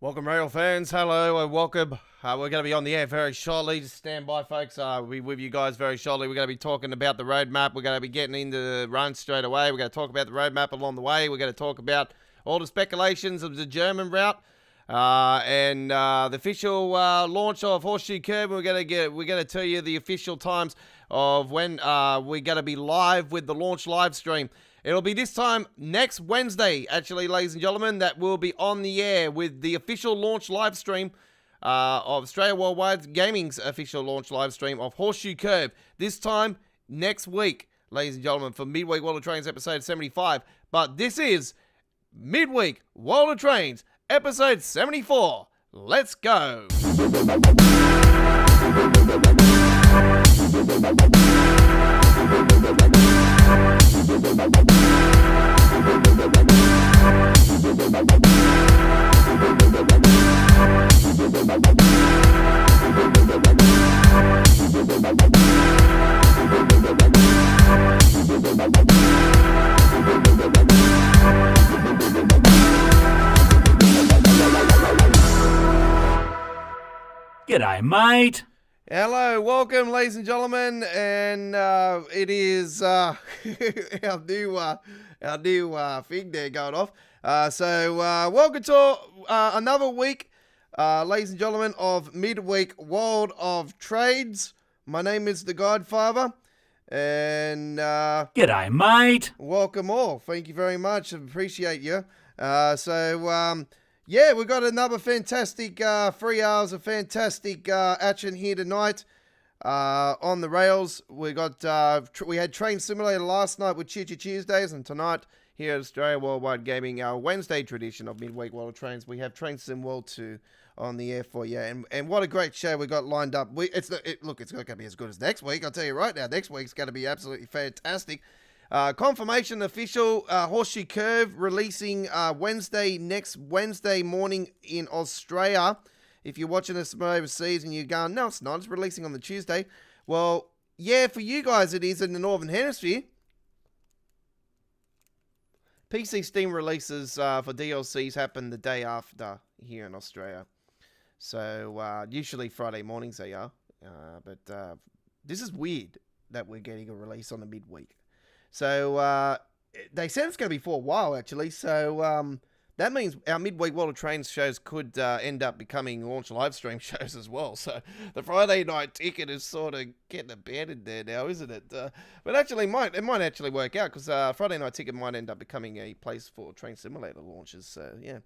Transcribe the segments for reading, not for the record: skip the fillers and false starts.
Welcome, rail fans. Hello and welcome. We're going to be on the air very shortly. Just stand by, folks. We'll be with you guys very shortly. We're going to be talking about the roadmap. We're going to be getting into the run straight away. We're going to talk about the roadmap along the way. We're going to talk about all the speculations of the German route and the official launch of Horseshoe Curve. We're going to tell you the official times of when we're going to be live with the launch live stream. It'll be this time next Wednesday, actually, ladies and gentlemen, that we'll be on the air with the official launch live stream of Australia Worldwide Gaming's official launch live stream of Horseshoe Curve. This time next week, ladies and gentlemen, for Midweek World of Trains episode 75. But this is Midweek World of Trains episode 74. Let's go. G'day, mate. Hello, welcome, ladies and gentlemen, and it is our new thing there going off. So welcome to another week, ladies and gentlemen, of Midweek World of Trades. My name is the Godfather, and G'day, mate. welcome all. Thank you very much. Appreciate you. Yeah, we've got another fantastic 3 hours of fantastic action here tonight on the rails. We had Train Simulator last night with Choo Choo Tuesdays, and tonight here at Australia Worldwide Gaming, our Wednesday tradition of Midweek World of Trains, we have Train Sim World 2 on the air for you. And what a great show we got lined up. It's not going to be as good as next week, I'll tell you right now. Next week's going to be absolutely fantastic. Confirmation official Horseshoe Curve releasing next Wednesday morning in Australia. If you're watching this from overseas and you're going, no, it's not, it's releasing on the Tuesday. Well, yeah, for you guys it is in the Northern Hemisphere. PC Steam releases for DLCs happen the day after here in Australia. So usually Friday mornings they are. But this is weird that we're getting a release on the midweek. So they said it's going to be for a while, actually. So that means our Midweek World of Trains shows could end up becoming launch live stream shows as well. So the Friday night ticket is sort of getting abandoned there now, isn't it? But actually, it might actually work out because Friday night ticket might end up becoming a place for Train Simulator launches. So yeah,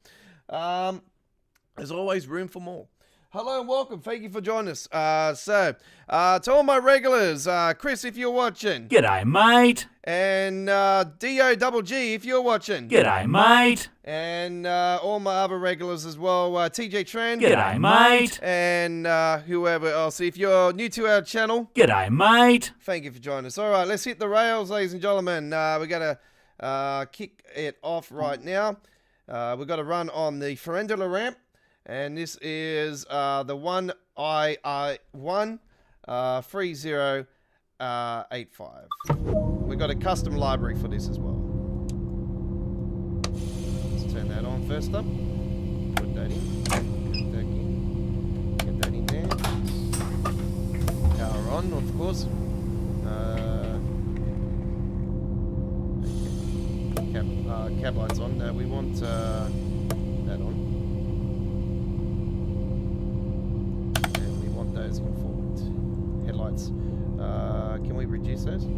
there's always room for more. Hello and welcome. Thank you for joining us. To all my regulars, Chris, if you're watching. G'day, mate. And DOGG, if you're watching. G'day, mate. And all my other regulars as well. TJ Tran. G'day, mate. And whoever else. If you're new to our channel. G'day, mate. Thank you for joining us. All right, let's hit the rails, ladies and gentlemen. We're going to kick it off right now. We've got to run on the Ferendula ramp. And this is the 1II1 3085. We've got a custom library for this as well. Let's turn that on first up. Put that in. Get that in there. Power on, of course. Cab lights on. We want that on. Those in forward. Headlights. Can we reduce those? Yep.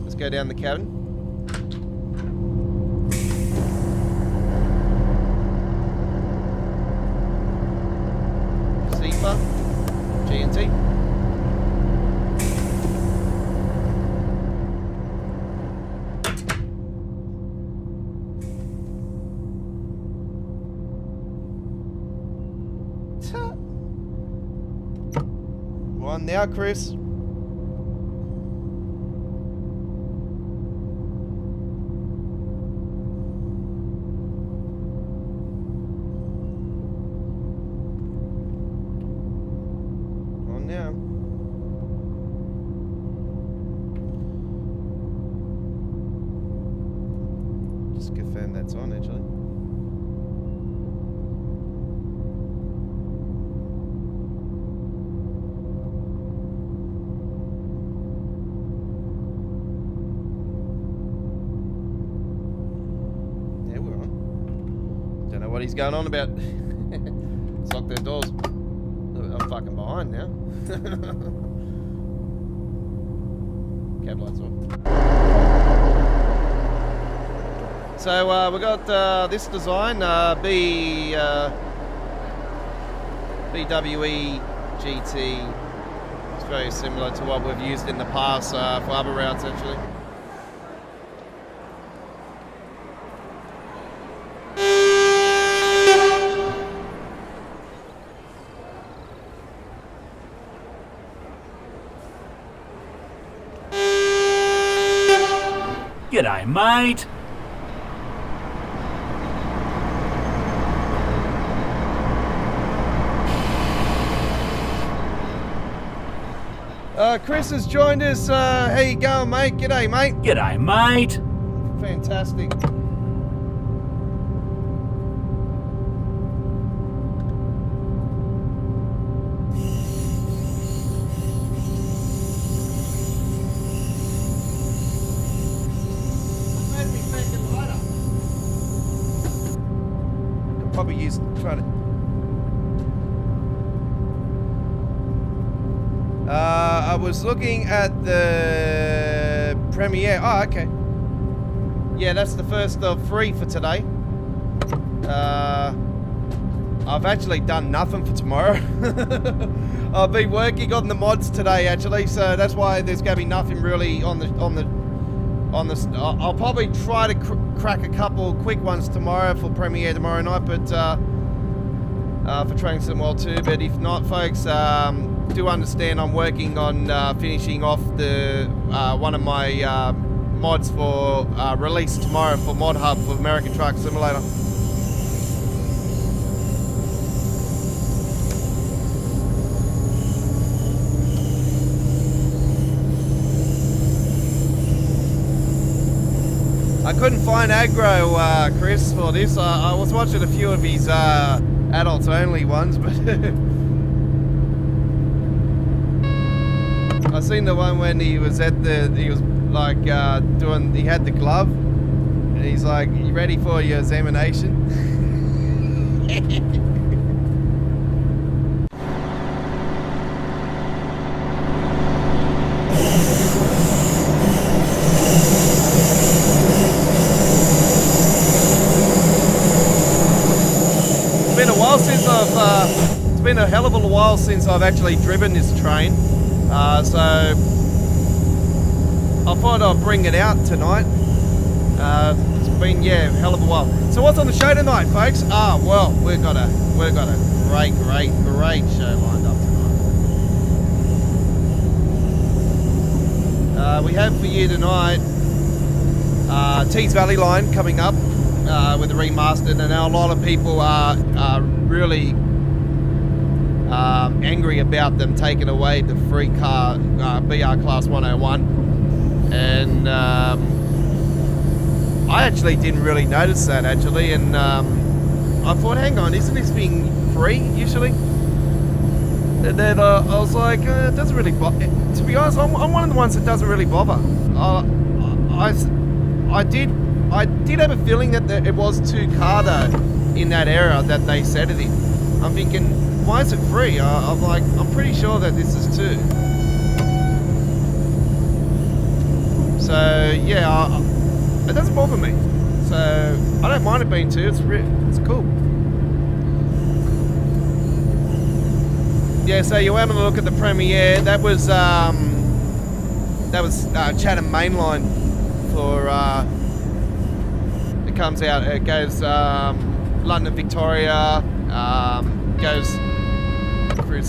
Let's go down the cabin. SEPA. GNT. On now, Chris. On now. Just confirm that's on, actually. he's going on about. Let's lock their doors. I'm fucking behind now. Cab lights on. So we got this design, BWE GT. It's very similar to what we've used in the past for other routes actually. G'day, mate. Chris has joined us. How you going, mate? G'day, mate. G'day, mate. Fantastic. Could probably try to. I was looking at the premiere. Oh, okay. Yeah, that's the first of 3 for today. I've actually done nothing for tomorrow. I've been working on the mods today, actually, so that's why there's going to be nothing really on the. I'll probably try to crack a couple quick ones tomorrow for premiere tomorrow night, but for Training Sim World 2. But if not, folks, do understand I'm working on finishing off the one of my mods for release tomorrow for Mod Hub for American Truck Simulator. I couldn't find aggro, Chris, for this. I was watching a few of his adults only ones, but I seen the one when he was at he was like he had the glove, and he's like, "You ready for your examination?" It's been a hell of a while since I've actually driven this train, so I thought I'd bring it out tonight. It's been, yeah, a hell of a while. So what's on the show tonight, folks? Well, we've got a great show lined up tonight. We have for you tonight Tees Valley line coming up with the remastered, and now a lot of people are really angry about them taking away the free car BR Class 101, and I actually didn't really notice that actually, and I thought, hang on, isn't this being free usually? And then I was like, it doesn't really bother. To be honest, I'm one of the ones that doesn't really bother. I did have a feeling that it was 2 car though in that area that they said it in. I'm thinking, why is it free? I'm pretty sure that this is 2. So yeah, it doesn't bother me. So I don't mind it being 2. It's cool. Yeah. So you having a look at the premiere. That was Chatham Mainline for. It comes out. It goes London, Victoria. Goes through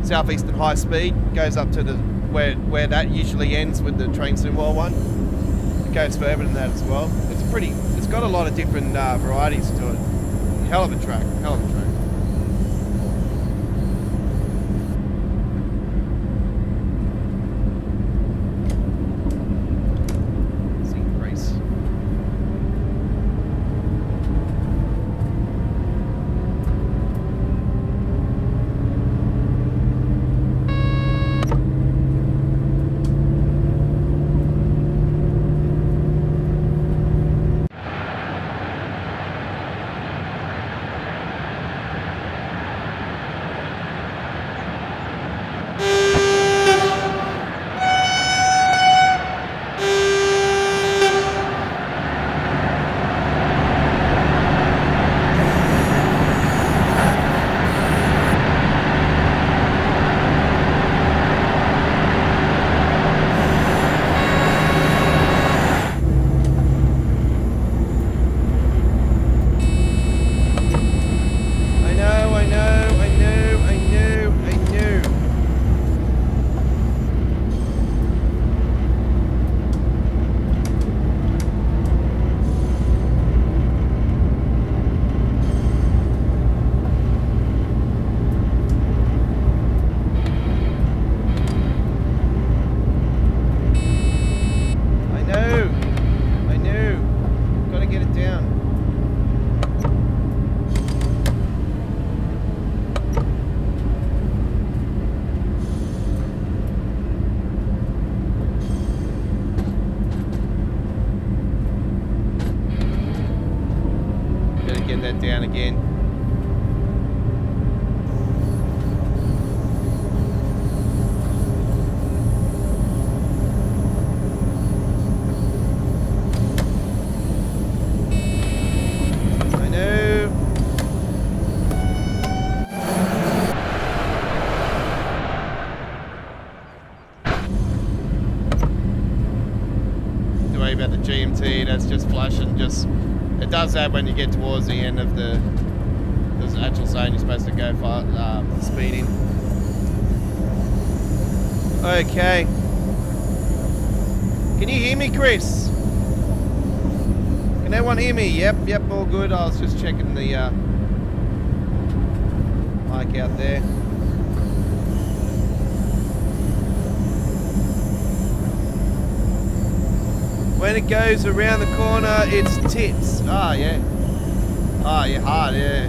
southeastern high speed. Goes up to the where that usually ends with the Train Sim World one. It goes further than that as well. It's got a lot of different varieties to it. Hell of a track. that down again. I know. Don't worry about the GMT, that's just flashing, it does that when you get towards the end of the actual zone you're supposed to go for speeding. Okay. Can you hear me, Chris? Can everyone hear me? Yep, all good. I was just checking the mic out there. When it goes around the corner, it's tits. Ah, yeah. Ah, yeah, hard, yeah.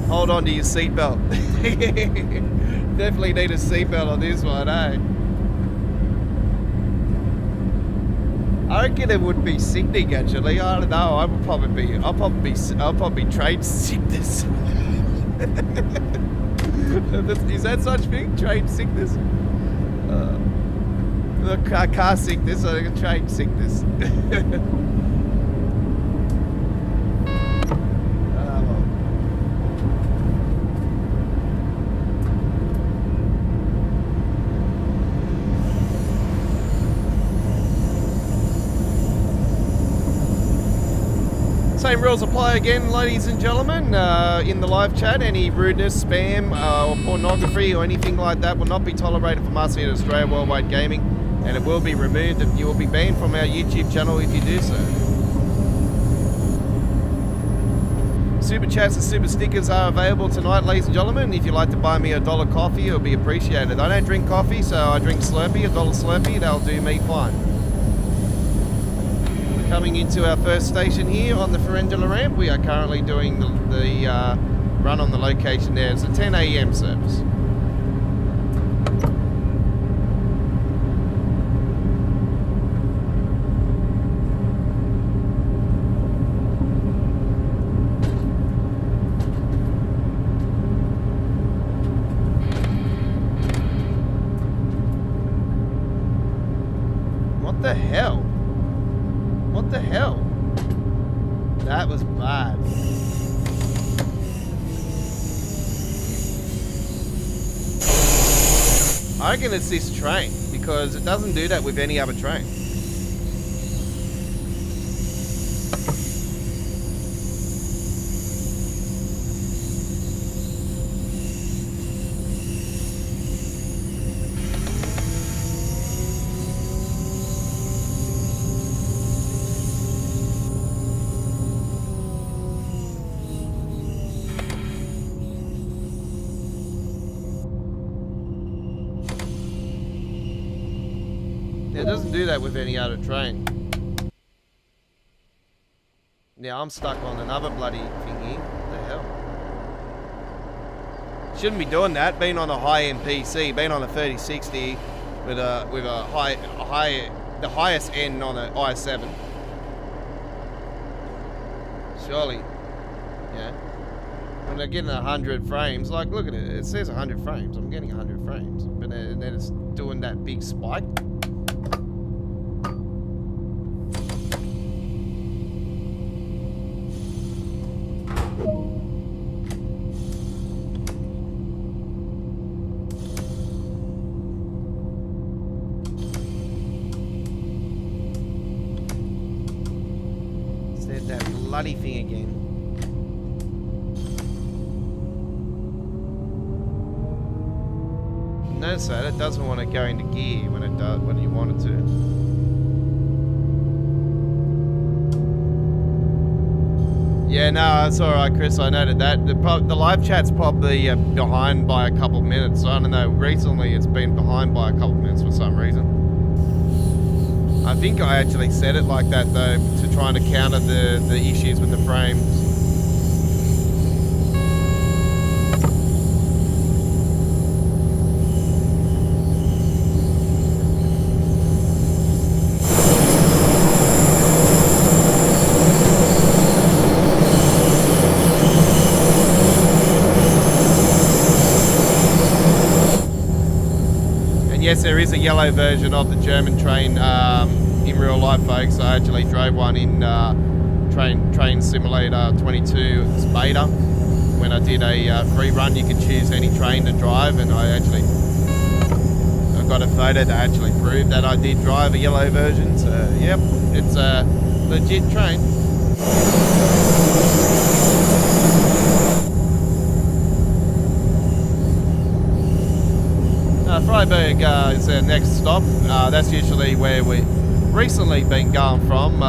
Hold on to your seatbelt. Definitely need a seatbelt on this one, eh? I reckon it would be sickening, actually. I don't know. I'll probably trade sickness. Is that such thing? Trade sickness? Car sickness, I can trade sickness. Same rules apply again, ladies and gentlemen. In the live chat, any rudeness, spam, or pornography or anything like that will not be tolerated from us here at Australia Worldwide Gaming, and it will be removed. You will be banned from our YouTube channel if you do so. Super chats and super stickers are available tonight, ladies and gentlemen. If you'd like to buy me $1 coffee, it'll be appreciated. I don't drink coffee, so I drink Slurpee, $1 Slurpee. That'll do me fine. Coming into our first station here on the Ferendula ramp. We are currently doing the run on the location there. It's a 10 a.m. service. What the hell? What the hell? That was bad. I reckon it's this train, because it doesn't do that with any other train. It doesn't do that with any other train. Now I'm stuck on another bloody thingy. What the hell? Shouldn't be doing that. Being on a high-end PC, being on a 3060 with a the highest end on an i7. Surely, yeah. When they're getting 100 frames, like look at it. It says 100 frames. I'm getting 100 frames, but then it's doing that big spike. That bloody thing again. Notice that it doesn't want to go into gear when it does when you want it to. Yeah, no, it's all right, Chris. I noted that the live chat's probably behind by a couple of minutes. I don't know. Recently, it's been behind by a couple of minutes for some reason. I think I actually said it like that though, to try to counter the issues with the frames. And yes, there is a yellow version of the German train in real life, folks. I actually drove one in Train Simulator 22. It's beta. When I did a free run, you could choose any train to drive, and I've got a photo to actually prove that I did drive a yellow version. So, yep, it's a legit train. Freiburg is our next stop. That's usually where we've recently been going from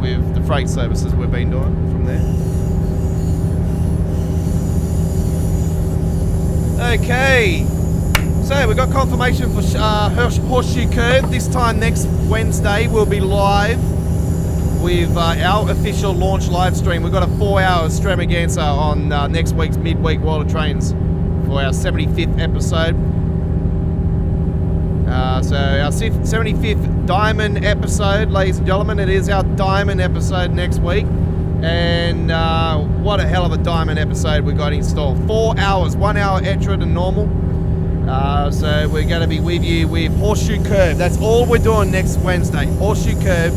with the freight services we've been doing from there. Okay, so we got confirmation for Horseshoe Curve. This time next Wednesday we'll be live with our official launch live stream. We've got a 4-hour extravaganza on next week's midweek World of Trains for our 75th episode. So our 75th Diamond episode, ladies and gentlemen. It is our Diamond episode next week. And what a hell of a Diamond episode we got in store. 4 hours, 1 hour extra than normal. So we're going to be with you with Horseshoe Curve. That's all we're doing next Wednesday, Horseshoe Curve.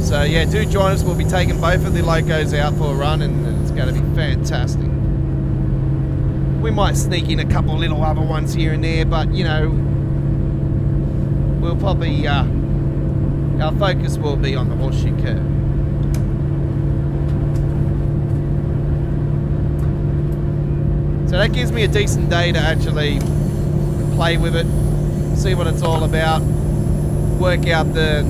So yeah, do join us. We'll be taking both of the locos out for a run, and it's going to be fantastic. We might sneak in a couple little other ones here and there, but you know, we'll probably our focus will be on the Horseshoe Curve. So that gives me a decent day to actually play with it, see what it's all about, work out the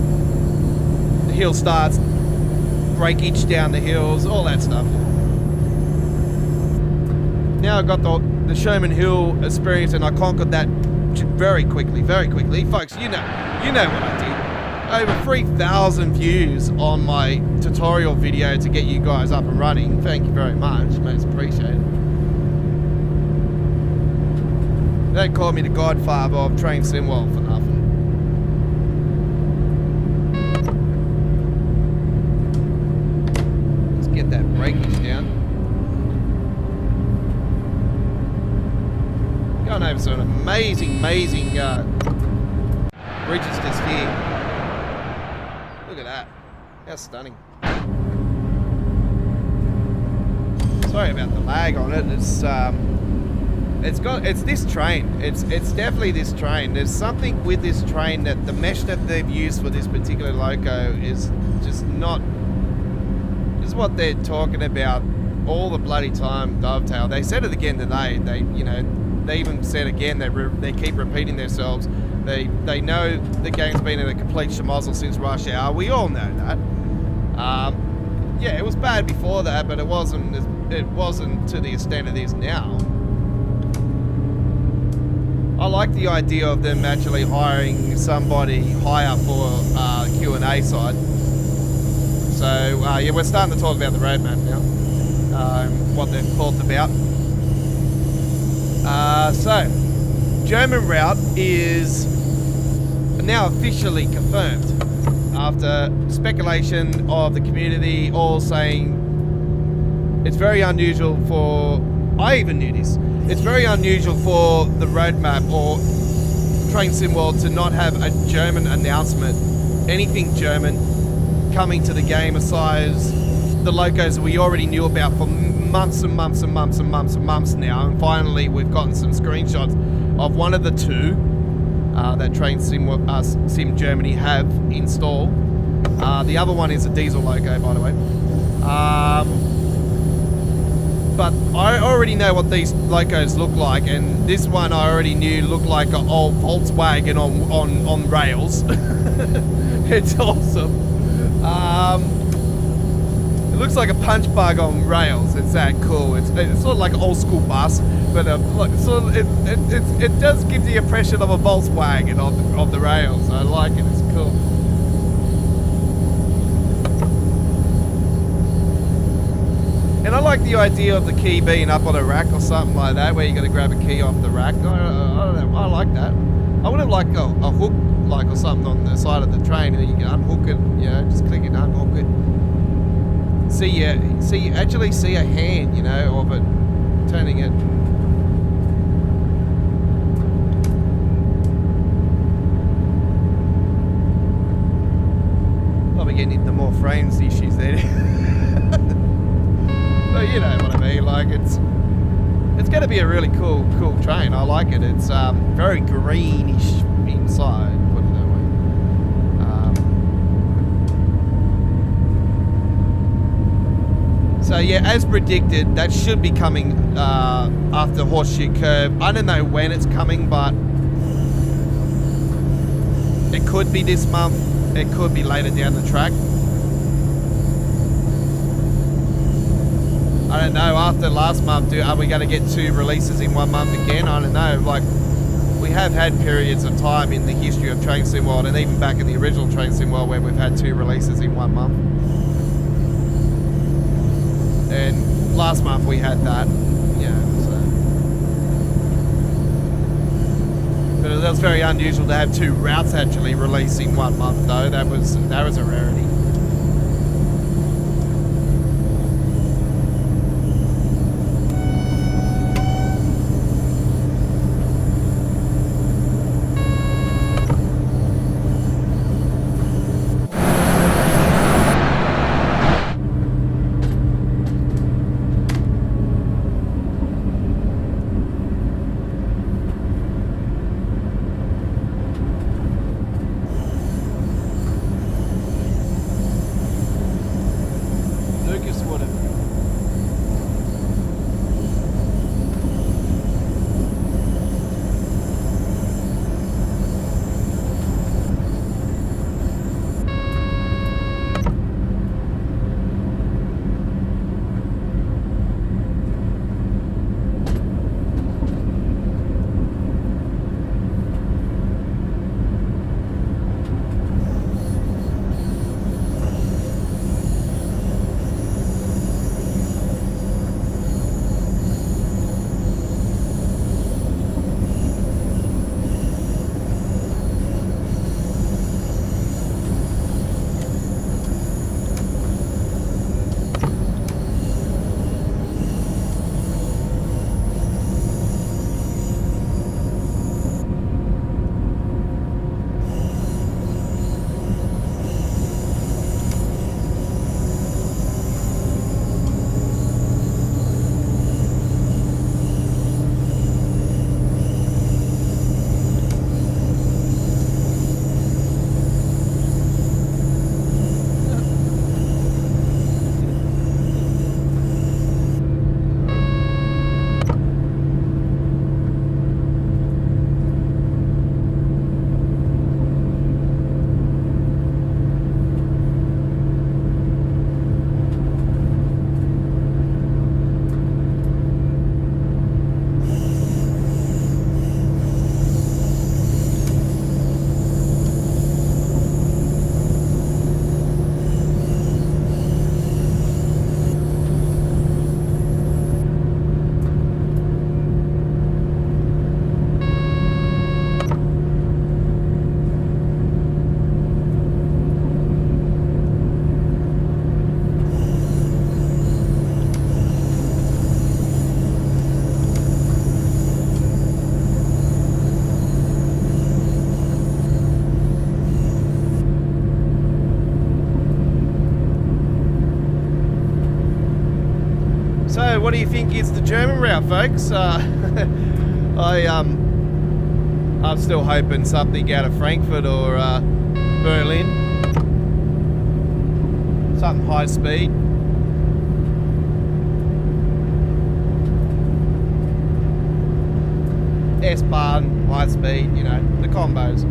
hill starts, breakage down the hills, all that stuff. Now I've got the Sherman Hill experience, and I conquered that very quickly, folks. You know what I did. Over 3,000 views on my tutorial video to get you guys up and running. Thank you very much, most appreciated. They don't call me the godfather of Train Sim World for nothing. Let's get that breakage down. Going over some amazing bridges just here. Look at that. How stunning. Sorry about the lag on it. It's this train. It's definitely this train. There's something with this train that the mesh that they've used for this particular loco is just not. This is what they're talking about all the bloody time. Dovetail. They said it again today. They even said again that they keep repeating themselves. They know the game's been in a complete schmozzle since Rush Hour. We all know that. Yeah, it was bad before that, but it wasn't to the extent it is now. I like the idea of them actually hiring somebody higher for Q&A side. So yeah, we're starting to talk about the roadmap now, what they've talked about. So, German route is now officially confirmed after speculation of the community all saying it's very unusual for, I even knew this, it's very unusual for the roadmap or Train Sim World to not have a German announcement, anything German coming to the game aside the locos that we already knew about for months and months and months and months and months now, and finally we've gotten some screenshots of one of the two that Train Sim Germany have installed. The other one is a diesel loco, by the way. But I already know what these locos look like, and this one I already knew looked like an old Volkswagen on rails. It's awesome. It looks like a punch bug on rails. It's that cool. It's sort of like an old school bus, but it does give the impression of a Volkswagen of the rails. I like it. It's cool. And I like the idea of the key being up on a rack or something like that, where you got to grab a key off the rack. I don't know. I like that. I would have liked a hook, like, or something on the side of the train, and then you can unhook it. You know, just click it, unhook it. Actually see a hand, you know, of it turning it. we're getting into more frames issues there. But you know what I mean. Like it's going to be a really cool train. I like it. It's very greenish inside. Put it that way. So yeah, as predicted, that should be coming after Horseshoe Curve. I don't know when it's coming, but it could be this month. It could be later down the track. I don't know. After last month, are we going to get 2 releases in 1 month again? I don't know. Like, we have had periods of time in the history of Train Sim World, and even back in the original Train Sim World, where we've had 2 releases in 1 month. And last month we had that. Yeah. So. But it was very unusual to have 2 routes actually release in 1 month, though. That was a rarity. So what do you think is the German route, folks? I'm still hoping something out of Frankfurt or Berlin. Something high speed. S-Bahn, high speed, you know, the combos.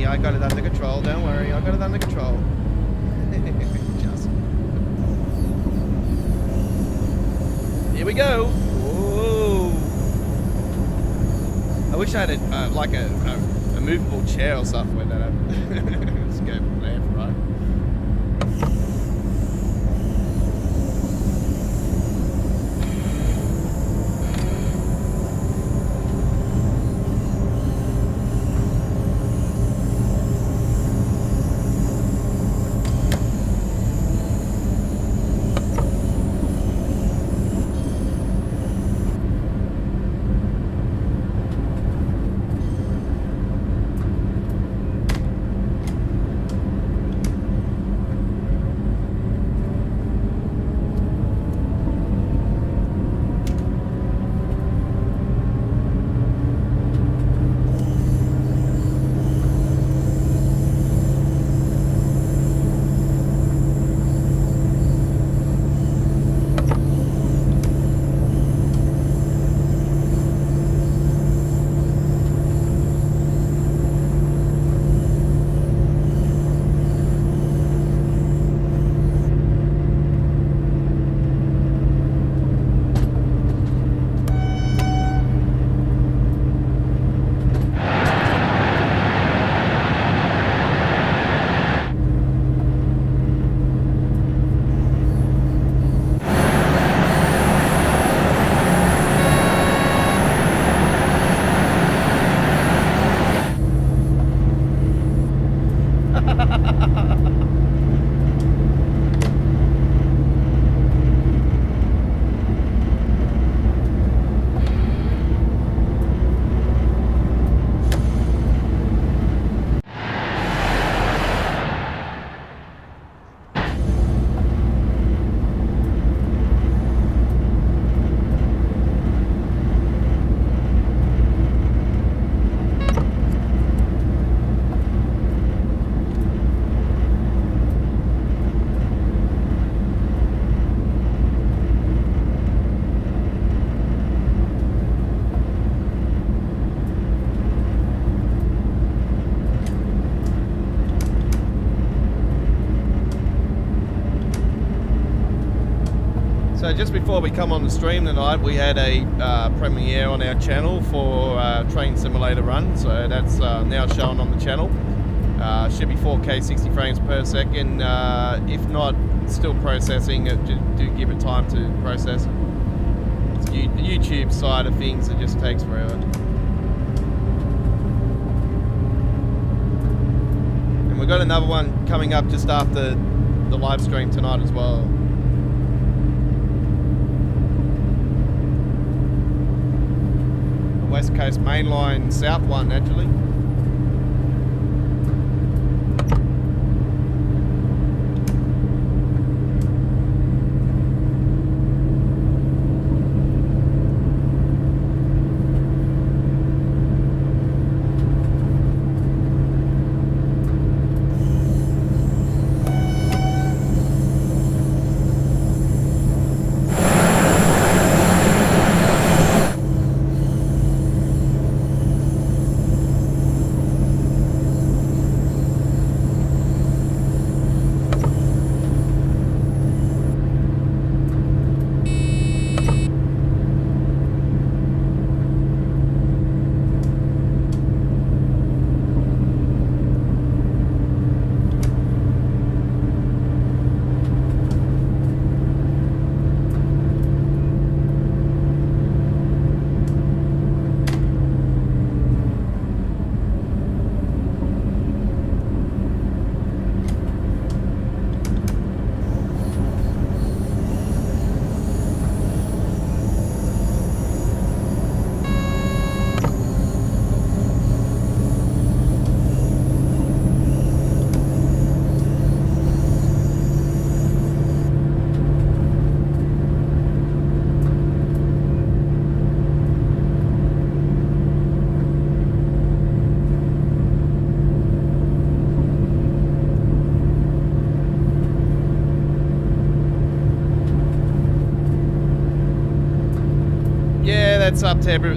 I got it under control, don't worry, I got it under control. Just. Here we go. Whoa. I wish I had like a movable chair or something with that. Let's go left, right. So just before we come on the stream tonight, we had a premiere on our channel for Train Simulator Run. So that's now shown on the channel. Should be 4K 60 frames per second. If not, still processing. Do give it time to process. It's the YouTube side of things, it just takes forever. And we've got another one coming up just after the live stream tonight as well. West Coast Mainline South one, actually.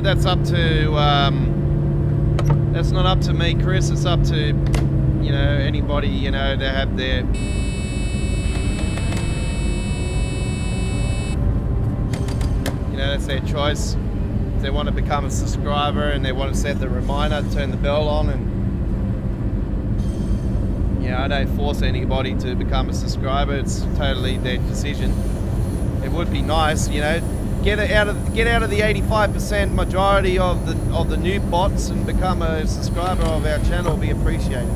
That's up to that's not up to me, Chris. It's up to, you know, anybody, you know, to have their, you know, that's their choice. If they want to become a subscriber and they want to set the reminder, turn the bell on, and, you know, I don't force anybody to become a subscriber. It's totally their decision. It would be nice, you know, get out of the 85% majority of the new bots and become a subscriber of our channel. Be appreciated.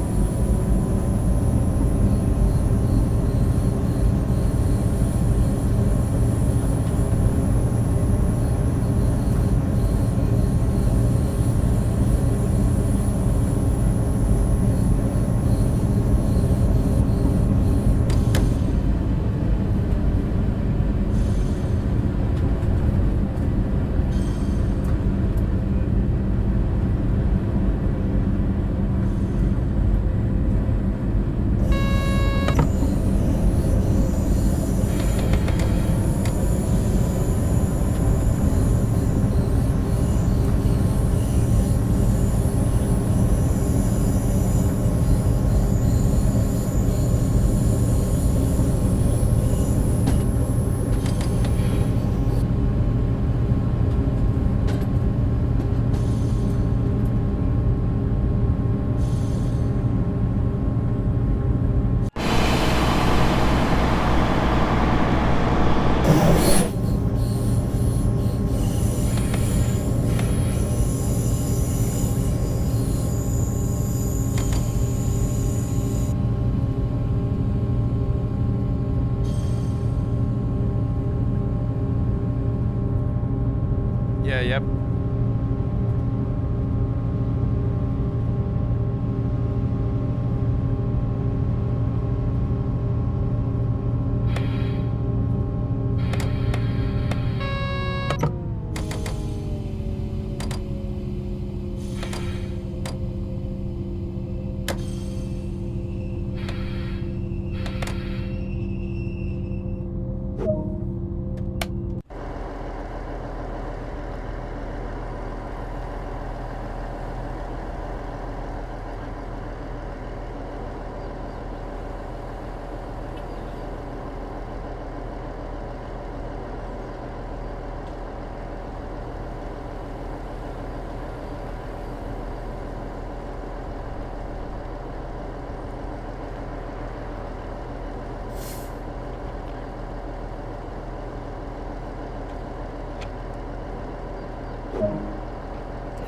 yep.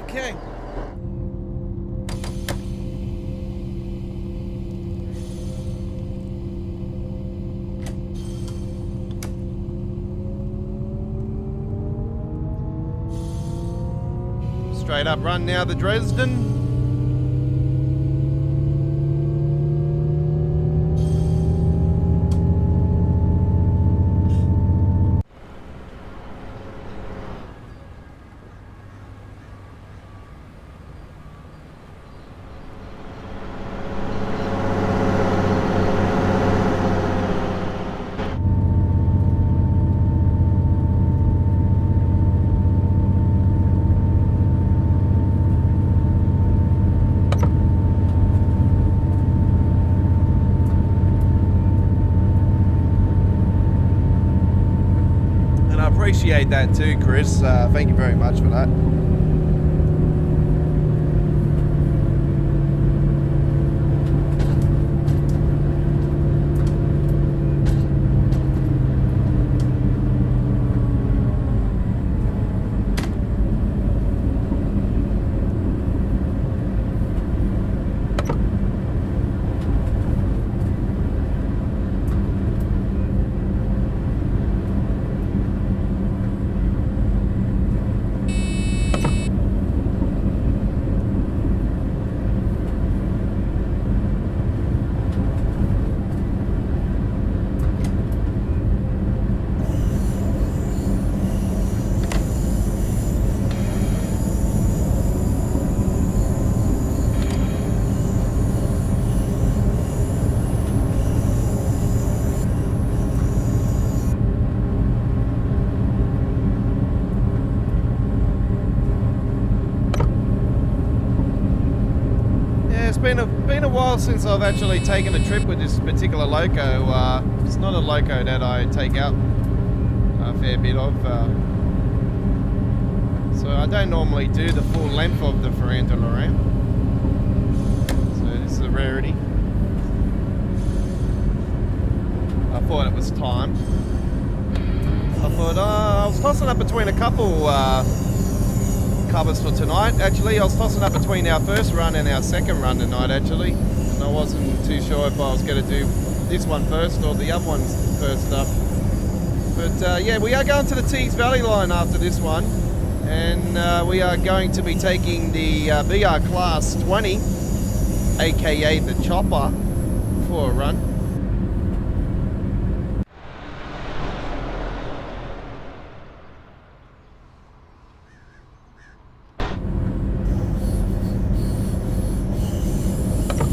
Okay. Straight up run now, the Dresden. Appreciate that too, Chris. Thank you very much for that. Been a while since I've actually taken a trip with this particular loco. It's not a loco that I take out a fair bit of, so I don't normally do the full length of the Ferrandula ramp. So this is a rarity. I thought it was time. I thought I was tossing up between a couple covers for tonight. Actually, I was tossing up between our first run and our second run tonight, actually, and I wasn't too sure if I was going to do this one first or the other ones first up. But yeah, we are going to the Tees Valley line after this one, and we are going to be taking the VR Class 20, aka the Chopper, for a run.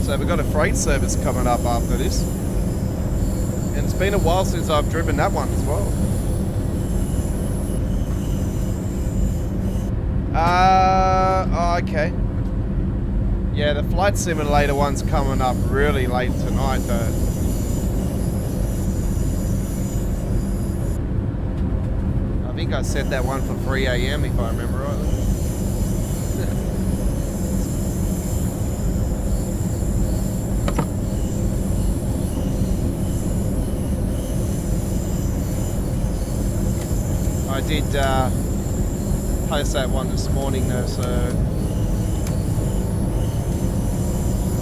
So we've got a freight service coming up after this. And it's been a while since I've driven that one as well. Oh, okay. Yeah, the flight simulator one's coming up really late tonight though. I think I set that one for 3 AM if I remember rightly. I did post that one this morning though, so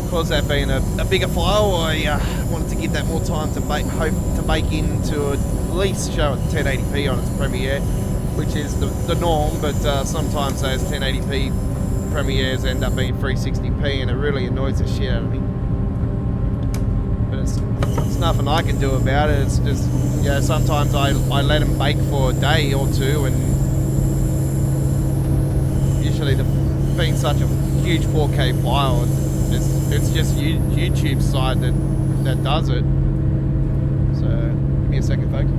because that being a bigger file, I wanted to give that more time to hope to bake into at least show it 1080p on its premiere. which is the norm, but sometimes those 1080p premieres end up being 360p, and it really annoys the shit out of me. But it's nothing I can do about it. It's just, yeah, sometimes I let them bake for a day or two, and usually being such a huge 4K file, it's just YouTube's side that does it. So give me a second, folks.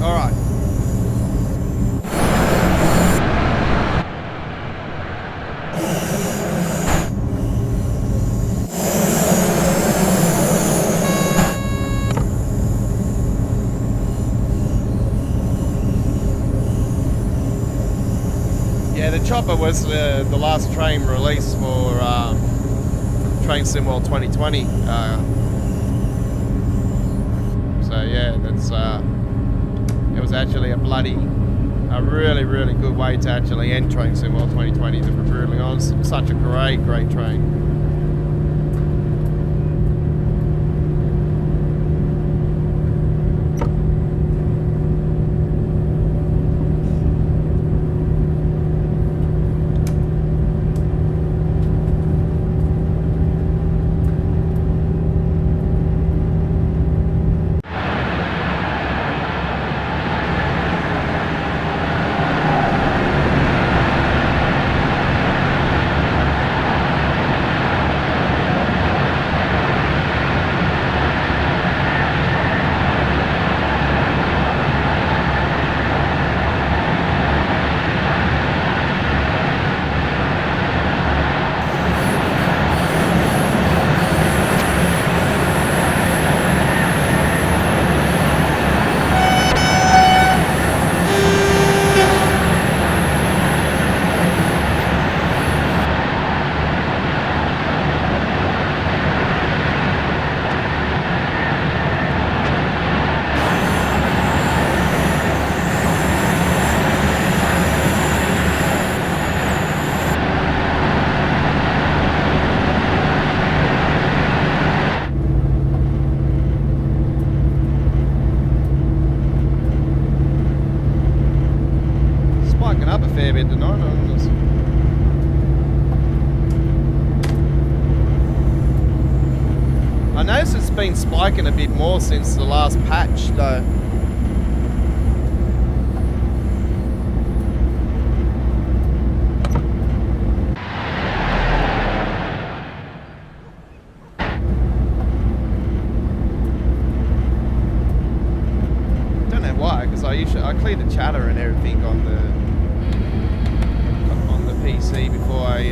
All right. Yeah, the chopper was the last train release for Train Sim World 2020. So yeah, that's it was actually a really good way to actually end Train Sim World 2020, to be brutally honest. Such a great train. Up a fair bit tonight. I noticed it's been spiking a bit more since the last patch, though. Don't know why, because I cleared the chatter and everything on the PC before I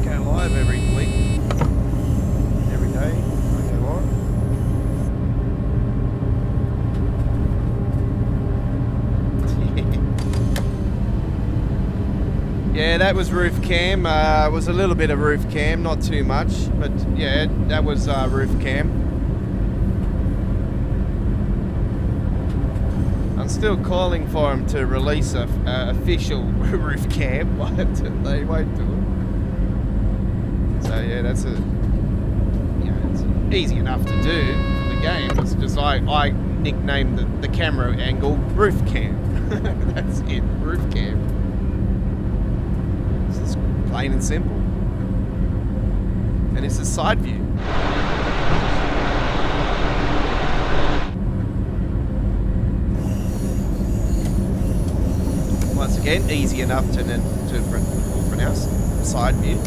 go live every week, every day I go live. that was roof cam. It was a little bit of roof cam, not too much, but yeah, that was roof cam. I'm still calling for him to release a official roof cam, but they won't do it. So yeah, that's it's easy enough to do for the game. It's just I nicknamed the camera angle roof cam. That's it, roof cam. It's just plain and simple. And it's a side view. Once again, easy enough to pronounce. Side view.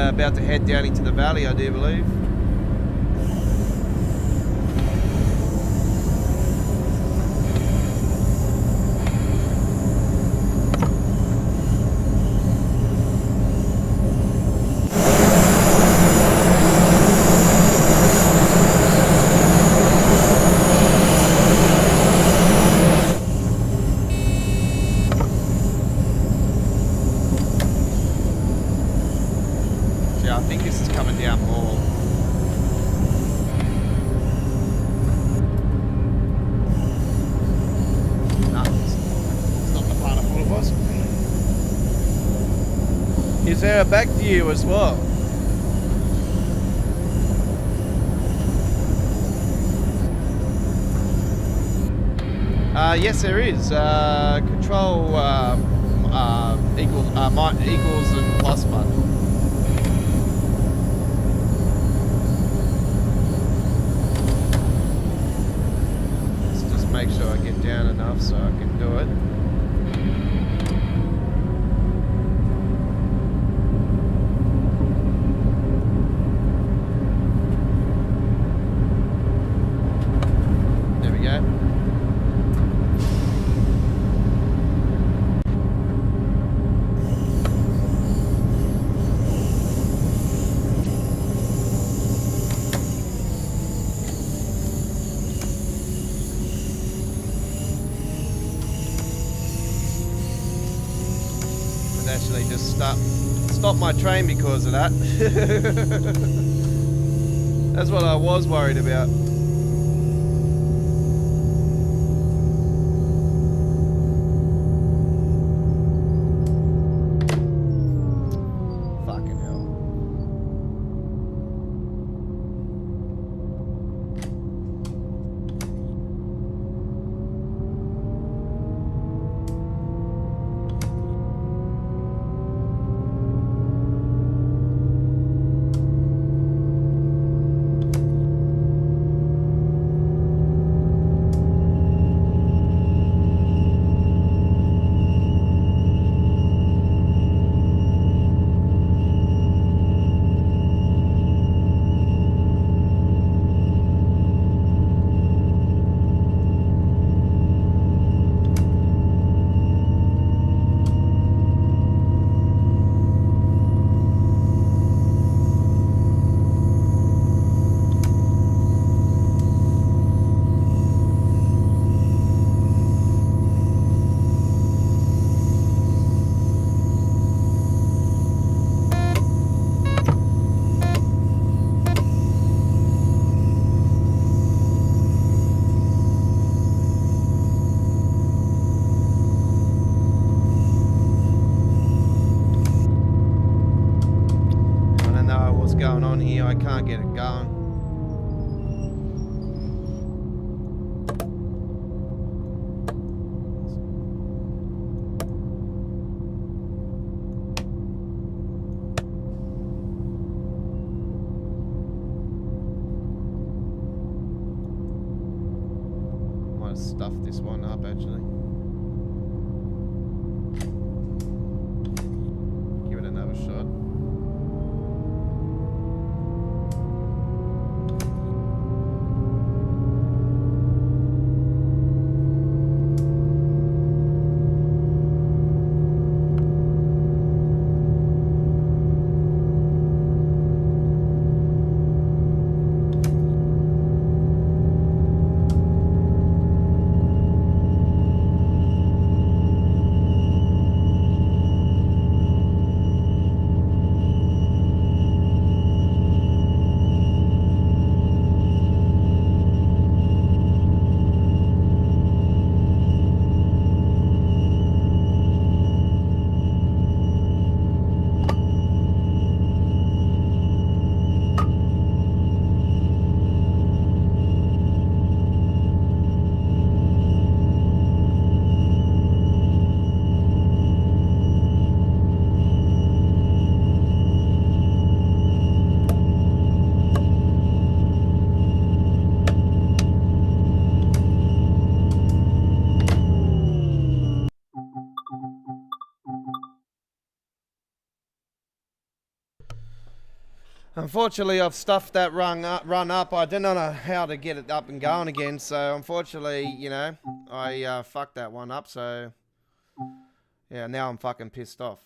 About to head down into the valley, I do believe. I think this is coming down more. No, it's not the part I thought it was. Is there a back view as well? Yes, there is. Control equals and plus button. Make sure I get down enough so I can do it. There we go. Actually just stop my train because of that. That's what I was worried about. Fucking hell. Going on here, I can't get it going. Might have stuffed this one up actually. Give it another shot. Unfortunately, I've stuffed that run up. I didn't know how to get it up and going again. So unfortunately, you know, I fucked that one up. So yeah, now I'm fucking pissed off.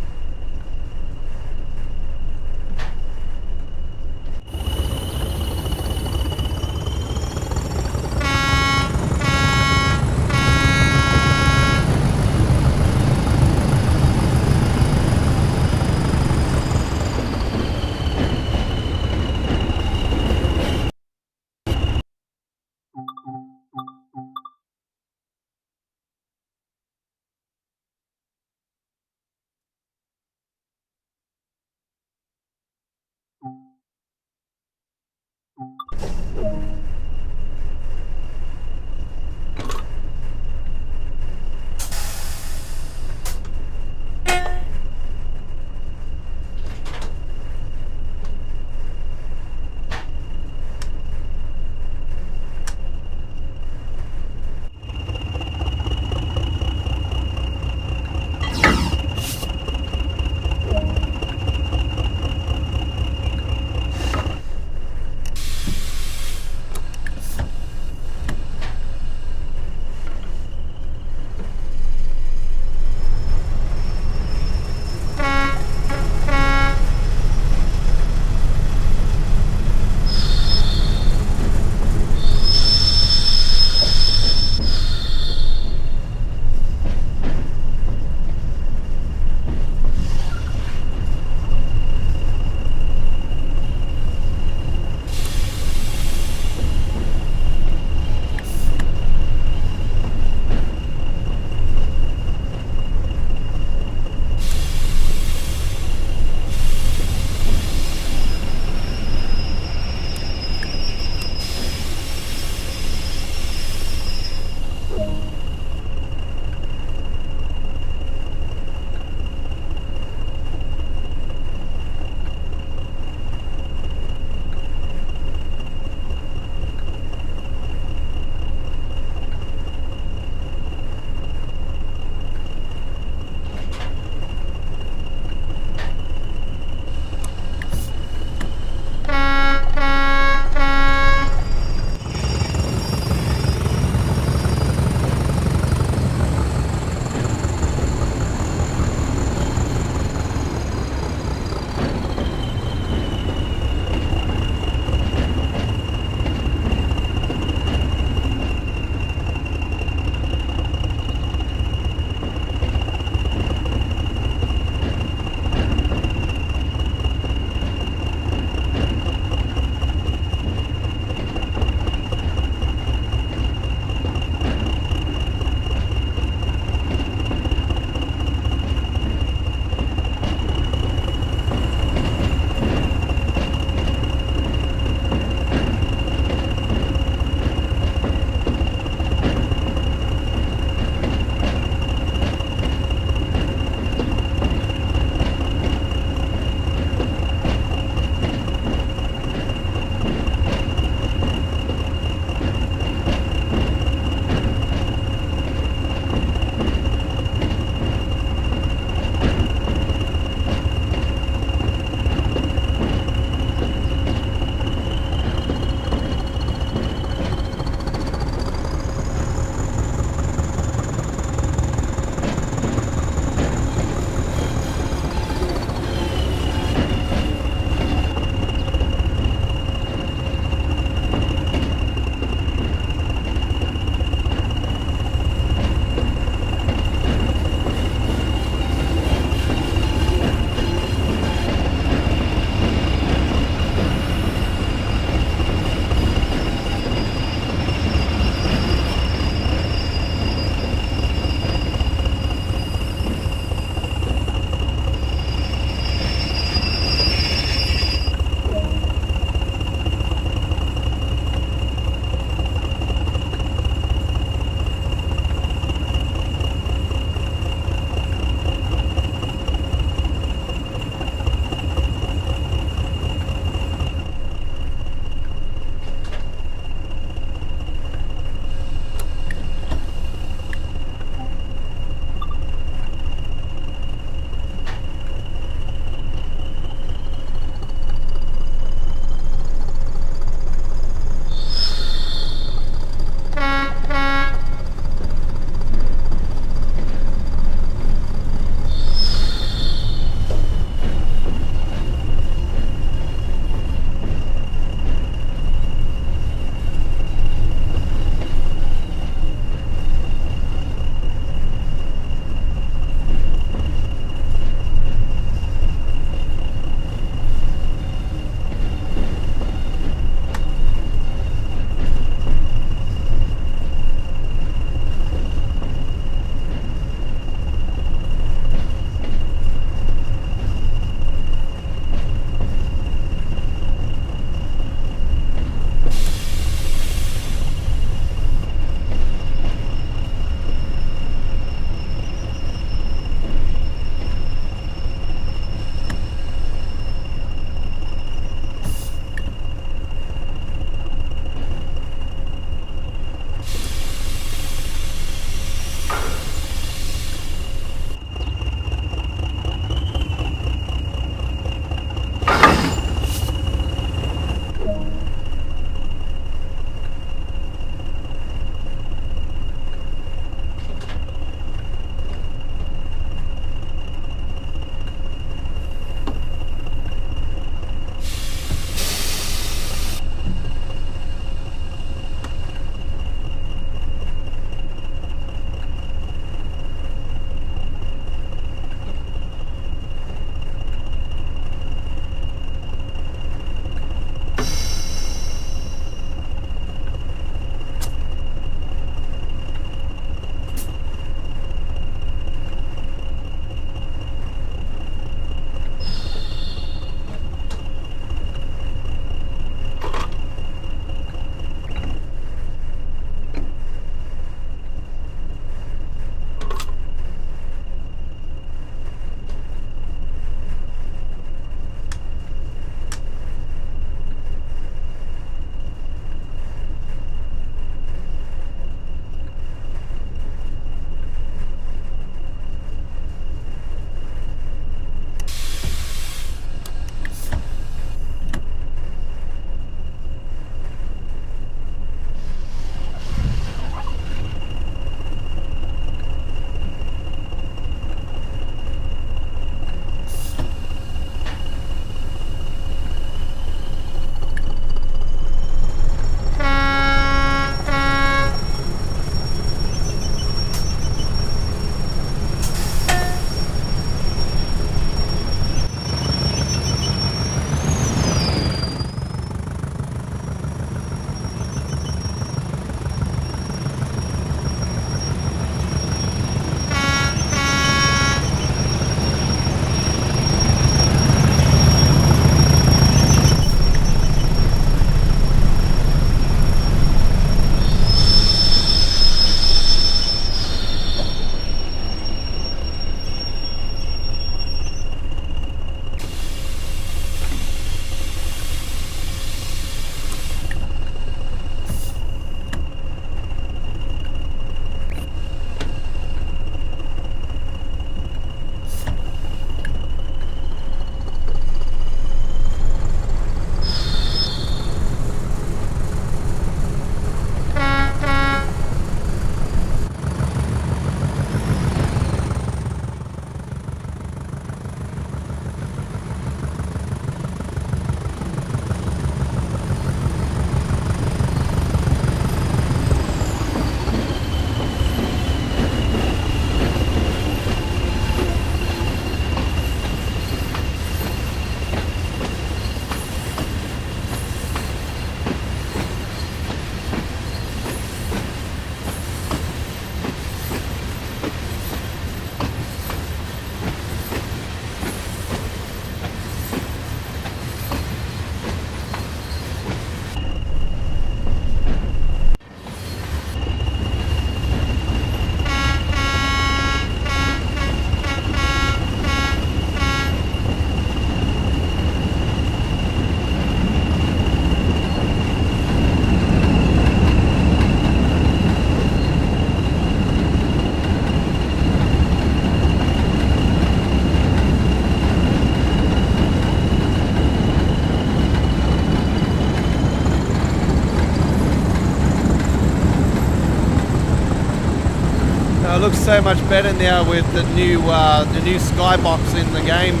looks so much better now with the new skybox in the game.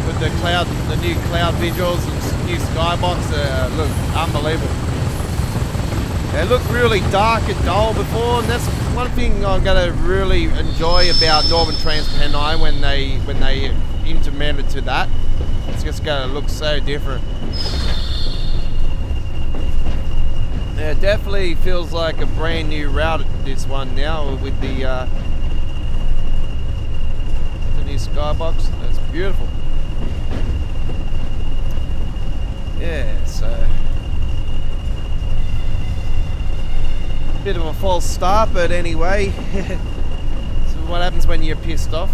With the new cloud visuals and new skybox, look unbelievable. They looked really dark and dull before, and that's one thing I'm gonna really enjoy about Northern TransPennine when they implemented to that. It's just gonna look so different. Yeah, it definitely feels like a brand new route, this one now with the new skybox. That's beautiful. Yeah, so bit of a false start, but anyway. So what happens when you're pissed off?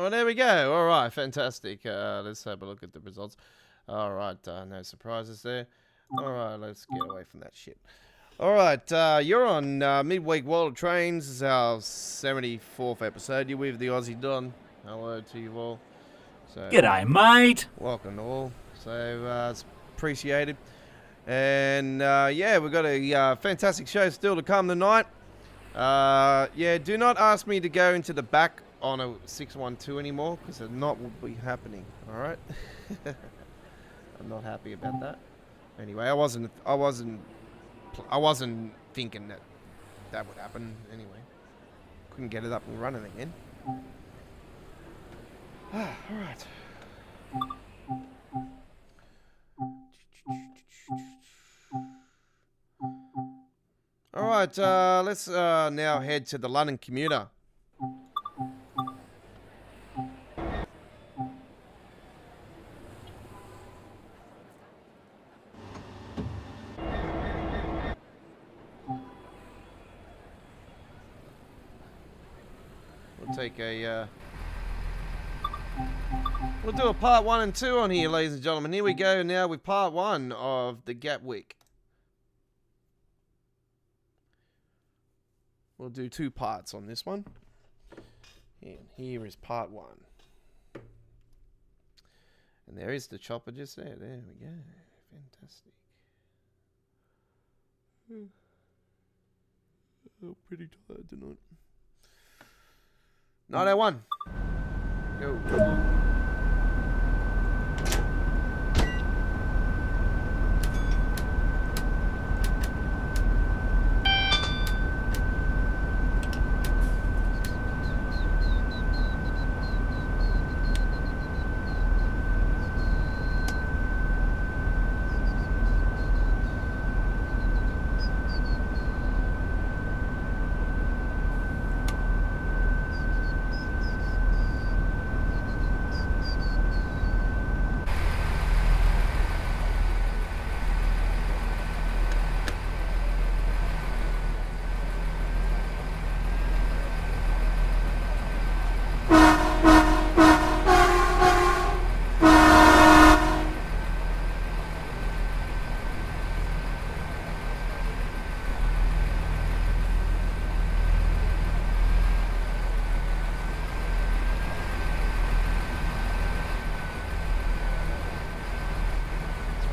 Well, there we go. All right, fantastic. Let's have a look at the results. All right, no surprises there. All right, let's get away from that shit. All right, you're on Midweek World of Trains. This is our 74th episode. You're with the Aussie Don. Hello to you all. So, G'day, mate. welcome all. So, it's appreciated. And, yeah, we've got a fantastic show still to come tonight. Yeah, do not ask me to go into the back on a 612 anymore, because it not will be happening, alright? I'm not happy about that. Anyway, I wasn't thinking that would happen anyway. Couldn't get it up and running again. Alright. Alright, let's now head to the London commuter. We'll do a part 1 and 2 on here, ladies and gentlemen. Here we go now with part 1 of the Gatwick. We'll do 2 parts on this one. And here is part 1. And there is the chopper just there. There we go. Fantastic. Oh, pretty tired tonight. 901. Go.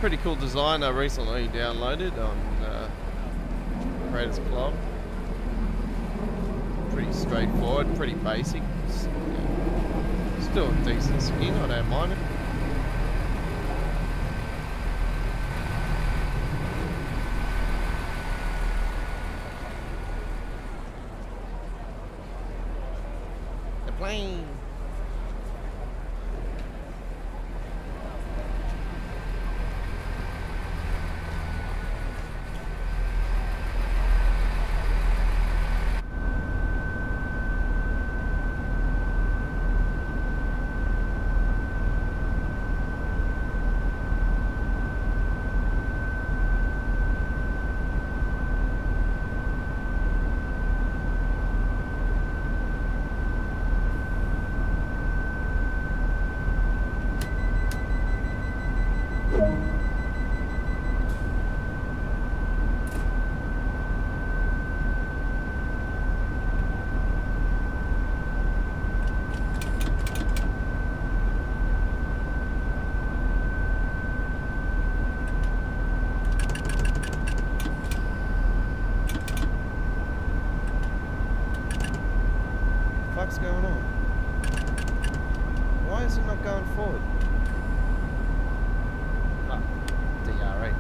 Pretty cool design I recently downloaded on Creators Club. Pretty straightforward, pretty basic. Still a decent skin, I don't mind it. The plane. What's going on? Why is it not going forward? Oh, DRA.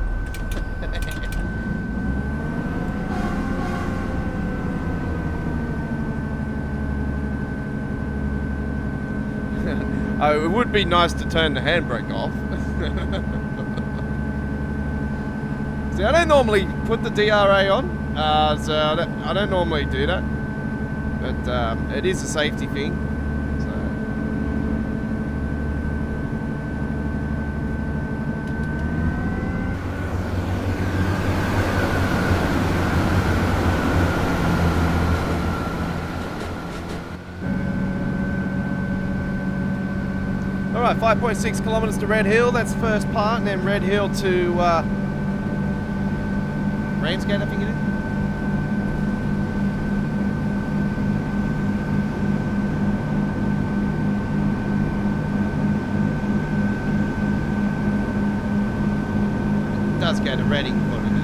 Oh, it would be nice to turn the handbrake off. See, I don't normally put the DRA on, so I don't normally do that. But it is a safety thing. So. Alright, 5.6 kilometers to Red Hill. That's the first part. And then Red Hill to Ramsgate, I think it is. It does go to Reading, what it is.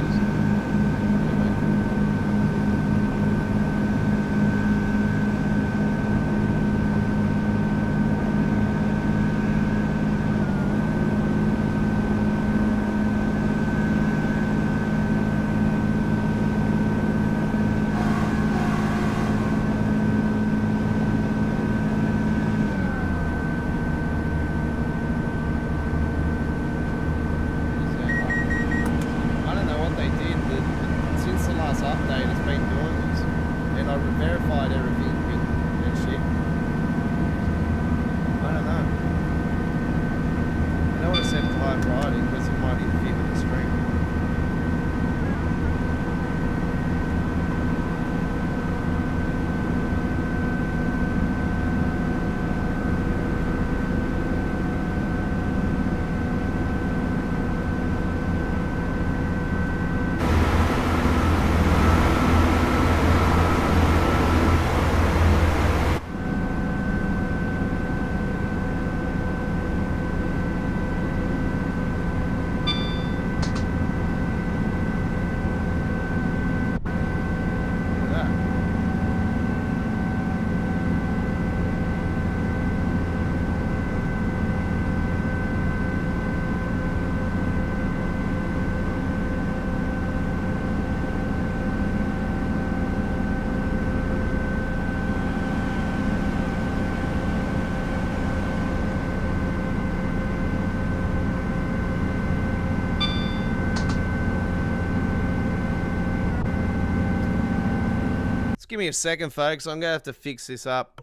Give me a second, folks. I'm going to have to fix this up.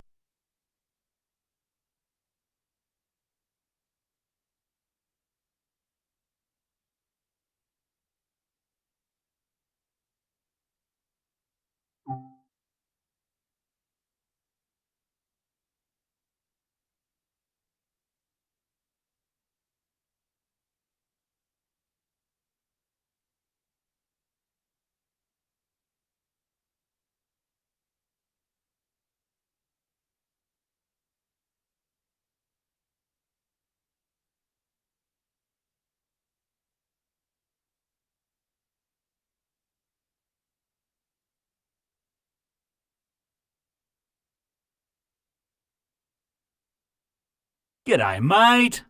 G'day, mate.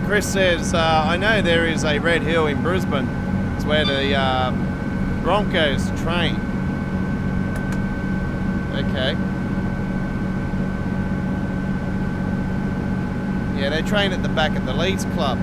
Chris says, I know there is a Red Hill in Brisbane. It's where the Broncos train. Okay. Yeah, they train at the back of the Leeds Club.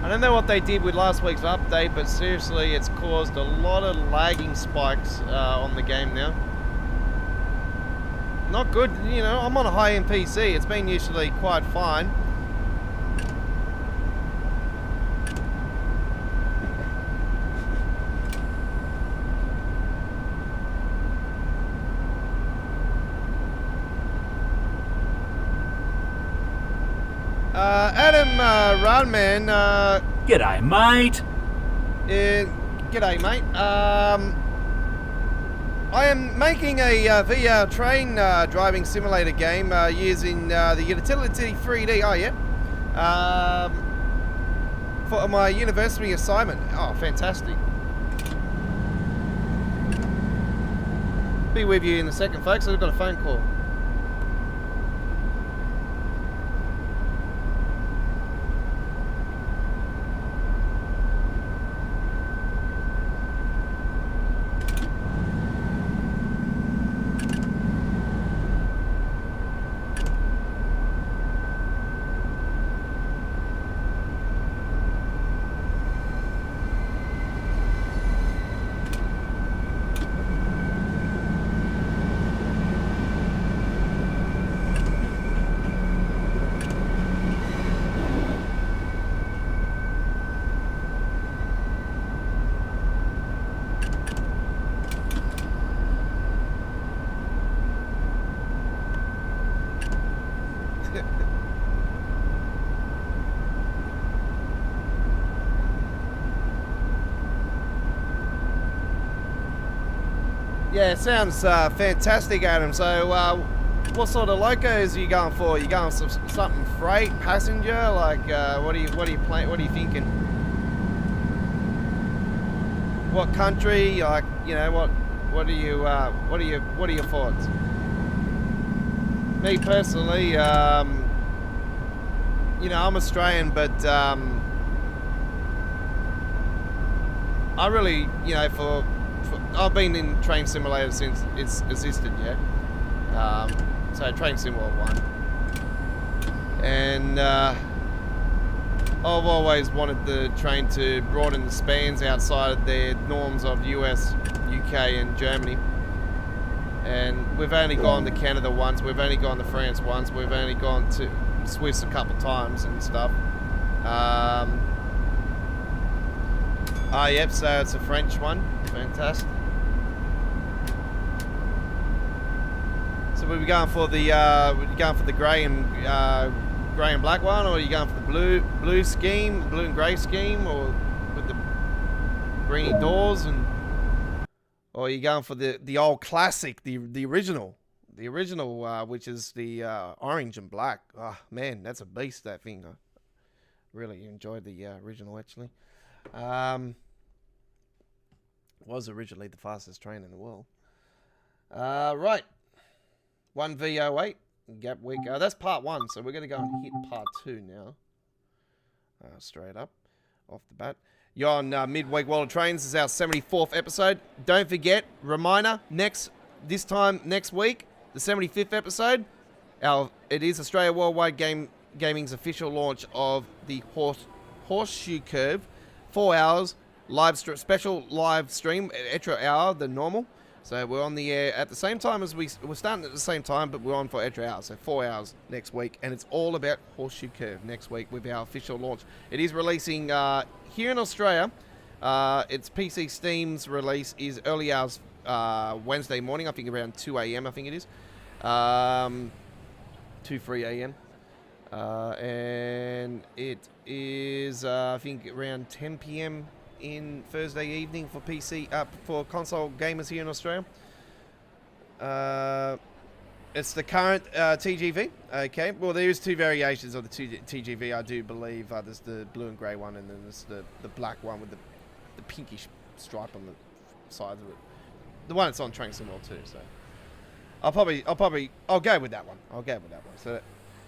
I don't know what they did with last week's update, but seriously, it's caused a lot of lagging spikes on the game now. Not good, you know, I'm on a high-end PC. It's been usually quite fine. Adam Runman. G'day, mate. G'day, mate. I am making a VR train driving simulator game using the Utility 3D. Oh, yeah. For my university assignment. Oh, fantastic. Be with you in a second, folks. I've got a phone call. Yeah, it sounds fantastic, Adam. So, what sort of locos are you going for? You going for something freight, passenger? Like, what are you thinking? What country? Like, you know, what are your thoughts? Me personally, you know, I'm Australian, but I really, you know, I've been in Train Simulator since it's existed, yeah. So Train Simulator 1. And I've always wanted the train to broaden the spans outside of their norms of US, UK and Germany. And we've only gone to Canada once, we've only gone to France once, we've only gone to Swiss a couple times and stuff. Oh, yep, so it's a French one. Fantastic. So we're going for the grey and black one, or are you going for the blue scheme, blue and grey scheme, or with the greeny doors, or are you going for the old classic, the original, which is the orange and black? Oh man, that's a beast, that thing. I really enjoyed the original, actually. Was originally the fastest train in the world. Right. 1V08 Gap Week. That's part 1, so we're going to go and hit part 2 now. Straight up, off the bat. You're on Midweek World of Trains. This is our 74th episode. Don't forget, reminder, this time next week, the 75th episode, it is Australia Worldwide Gaming's official launch of the Horseshoe Curve. 4 hours, special live stream, extra hour than normal. So we're on the air at the same time as we're starting at the same time, but we're on for extra hours. So 4 hours next week, and it's all about Horseshoe Curve next week with our official launch. It is releasing here in Australia. Its PC Steam's release is early hours Wednesday morning. I think around 2 a.m. I think it is, 2-3 a.m. And it is I think around 10 p.m. in Thursday evening for PC for console gamers here in Australia. It's the current TGV. Okay, well there's 2 variations of the TGV, I do believe. There's the blue and grey one, and then there's the black one with the pinkish stripe on the sides of it. The one that's on Train Simulator 2. So I'll go with that one. So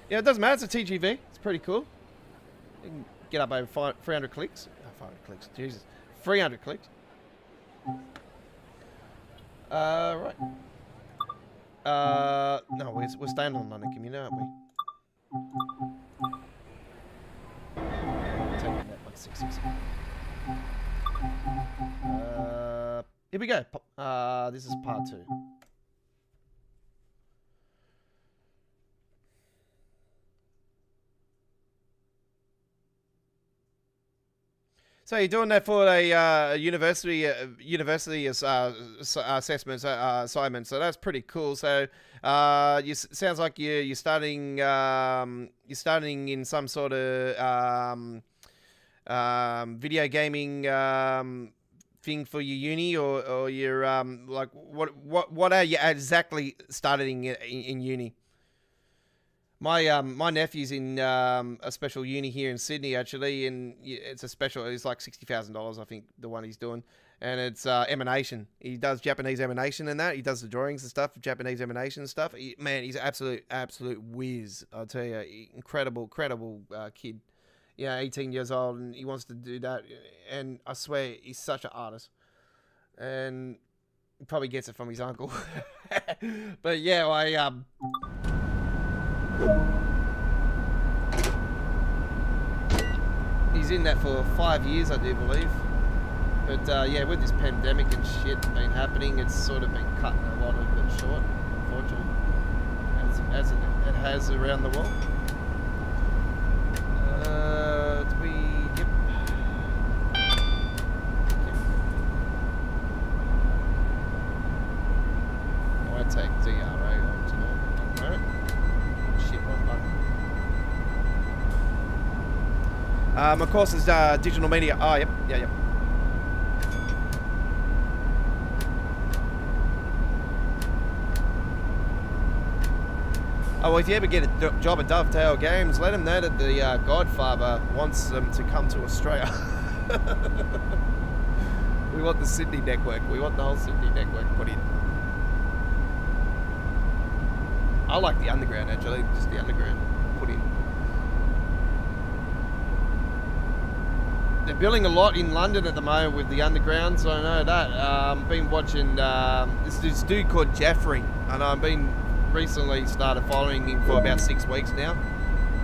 yeah, it doesn't matter. It's a TGV. It's pretty cool. You can get up over 300 clicks. 500 clicks, Jesus. 300 clicks. Right. No, we're staying on London Community, aren't we? Taking that one 6. Here we go. This is part 2. So you're doing that for a university assessment assignment. So that's pretty cool. So sounds like you're starting in some sort of video gaming thing for your uni, or you're like what are you exactly studying in uni? My nephew's in a special uni here in Sydney, actually, and it's a special. It's like $60,000, I think, the one he's doing, and it's emanation. He does Japanese emanation and that. He does the drawings and stuff, Japanese emanation and stuff. Man, he's an absolute whiz. I'll tell you, incredible kid. Yeah, 18 years old, and he wants to do that. And I swear, he's such an artist, and he probably gets it from his uncle. But yeah, he's in that for 5 years, I do believe. But yeah, with this pandemic and shit been happening, it's sort of been cutting a lot of it short, unfortunately, as it has around the world. Yep. I won't take DRA on tonight. Shit, wrong button. Of course, it's digital media. Oh, yep. Oh, well, if you ever get a job at Dovetail Games, let them know that the Godfather wants them to come to Australia. We want the Sydney network. We want the whole Sydney network put in. I like the underground, actually. Just the underground put in. They're building a lot in London at the moment with the underground, so I know that. I've been watching this dude called Jeffrey, and I've been recently started following him for about 6 weeks now,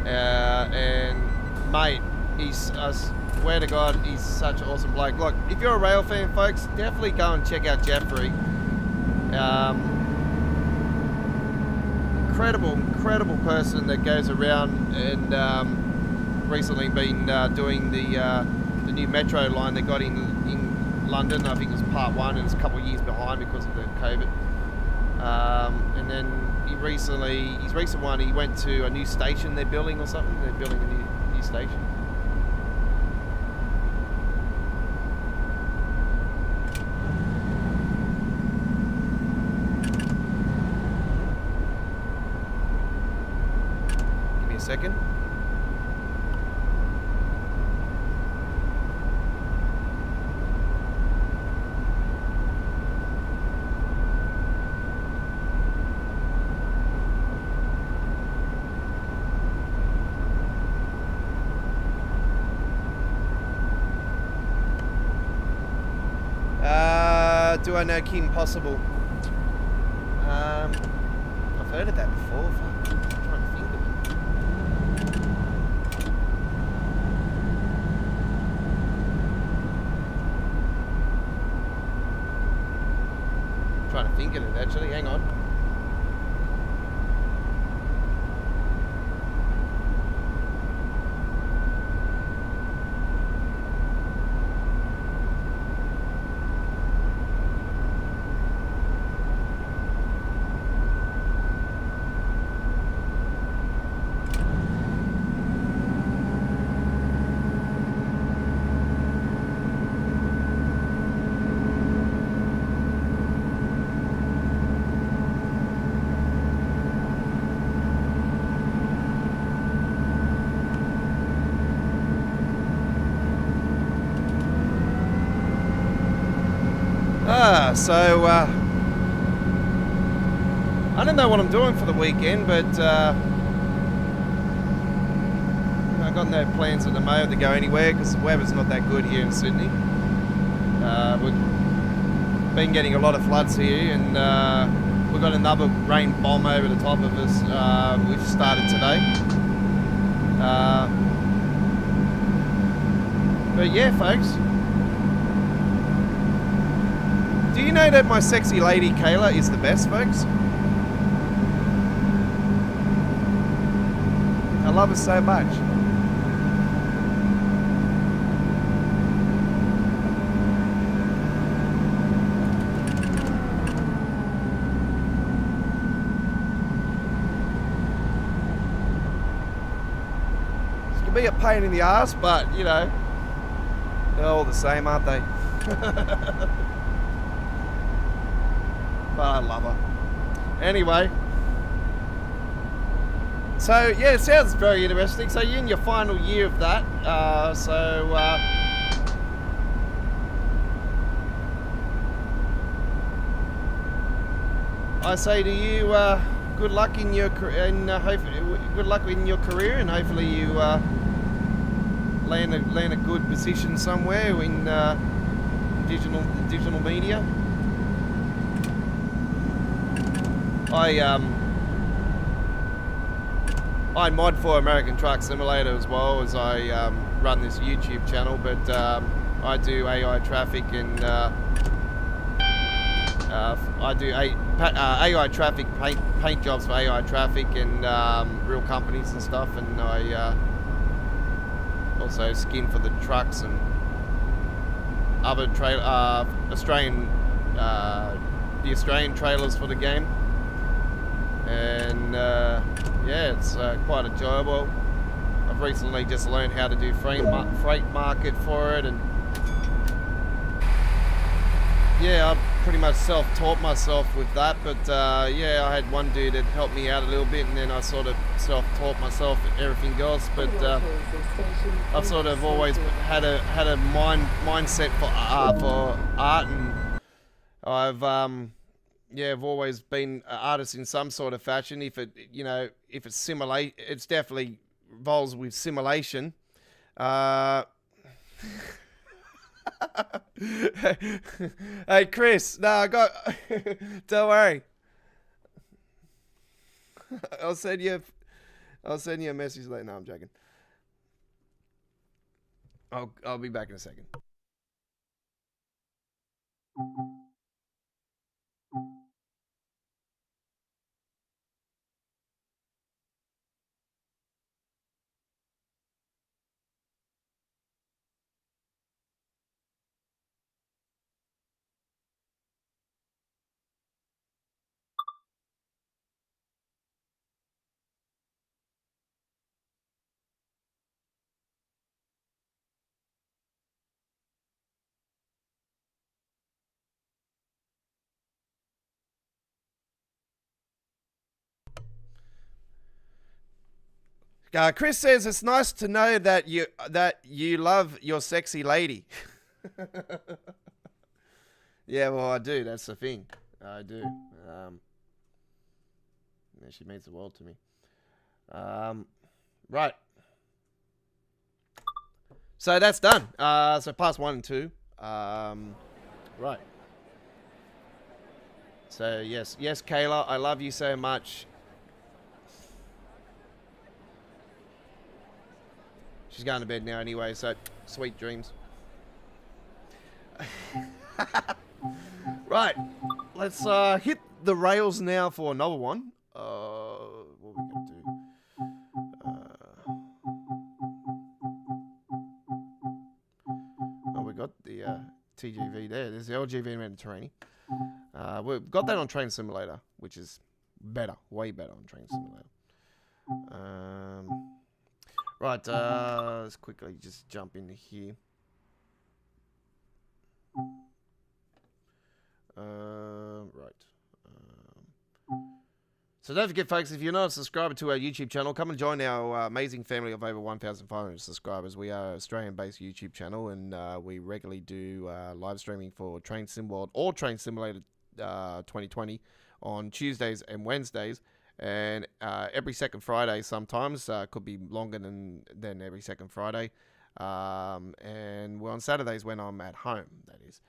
and mate, I swear to God, he's such an awesome bloke. Look, if you're a rail fan, folks, definitely go and check out Jeffrey. Incredible person that goes around, and recently been doing the new metro line they got in London. I think it was part 1, and it's a couple of years behind because of the COVID. And then his recent one, he went to a new station they're building or something. They're building a new station. Give me a second. Do I know Kim Possible? I've heard of that before. Fuck, I'm trying to think of it. I'm trying to think of it, actually. Hang on. So I don't know what I'm doing for the weekend, but I've got no plans at the moment to go anywhere because the weather's not that good here in Sydney. We've been getting a lot of floods here, and we've got another rain bomb over the top of us, which started today. But yeah, folks. Do you know that my sexy lady Kayla is the best, folks? I love her so much. It's gonna be a pain in the ass, but you know, they're all the same, aren't they? But I love her. Anyway. So, yeah, it sounds very interesting. So, you're in your final year of that. I say to you, good luck in your good luck in your career, and hopefully you land a good position somewhere in digital media. I mod for American Truck Simulator as well as I run this YouTube channel, but I do AI traffic and I do AI traffic paint jobs for AI traffic and real companies and stuff, and I also skin for the trucks and other Australian trailers for the game. And yeah, it's quite enjoyable. I've recently just learned how to do freight market for it, and yeah, I've pretty much self-taught myself with that. But yeah, I had one dude that helped me out a little bit, and then I sort of self-taught myself everything else. But I've sort of always had a mindset for art, and I've yeah, I've always been an artist in some sort of fashion. If it, you know, if it's it's definitely involves with simulation. Hey, Chris, no, I got. Don't worry. I'll send you a message later. No, I'm joking. I'll be back in a second. Chris says it's nice to know that you love your sexy lady. Yeah, well, I do. That's the thing. I do. Yeah, she means the world to me. Right. So that's done. So parts 1 and 2. Right. So yes, Kayla, I love you so much. She's going to bed now anyway, so sweet dreams. Right, let's hit the rails now for another one. What are we going to do? Oh, we got the TGV there. There's the LGV Mediterranean. We've got that on Train Simulator, which is better, way better on Train Simulator. Right, let's quickly just jump into here. Right. So don't forget, folks, if you're not a subscriber to our YouTube channel, come and join our amazing family of over 1,500 subscribers. We are an Australian-based YouTube channel, and we regularly do live streaming for Train Sim World or Train Simulator 2020 on Tuesdays and Wednesdays. And every second Friday sometimes, could be longer than every second Friday. And we're on Saturdays when I'm at home, that is.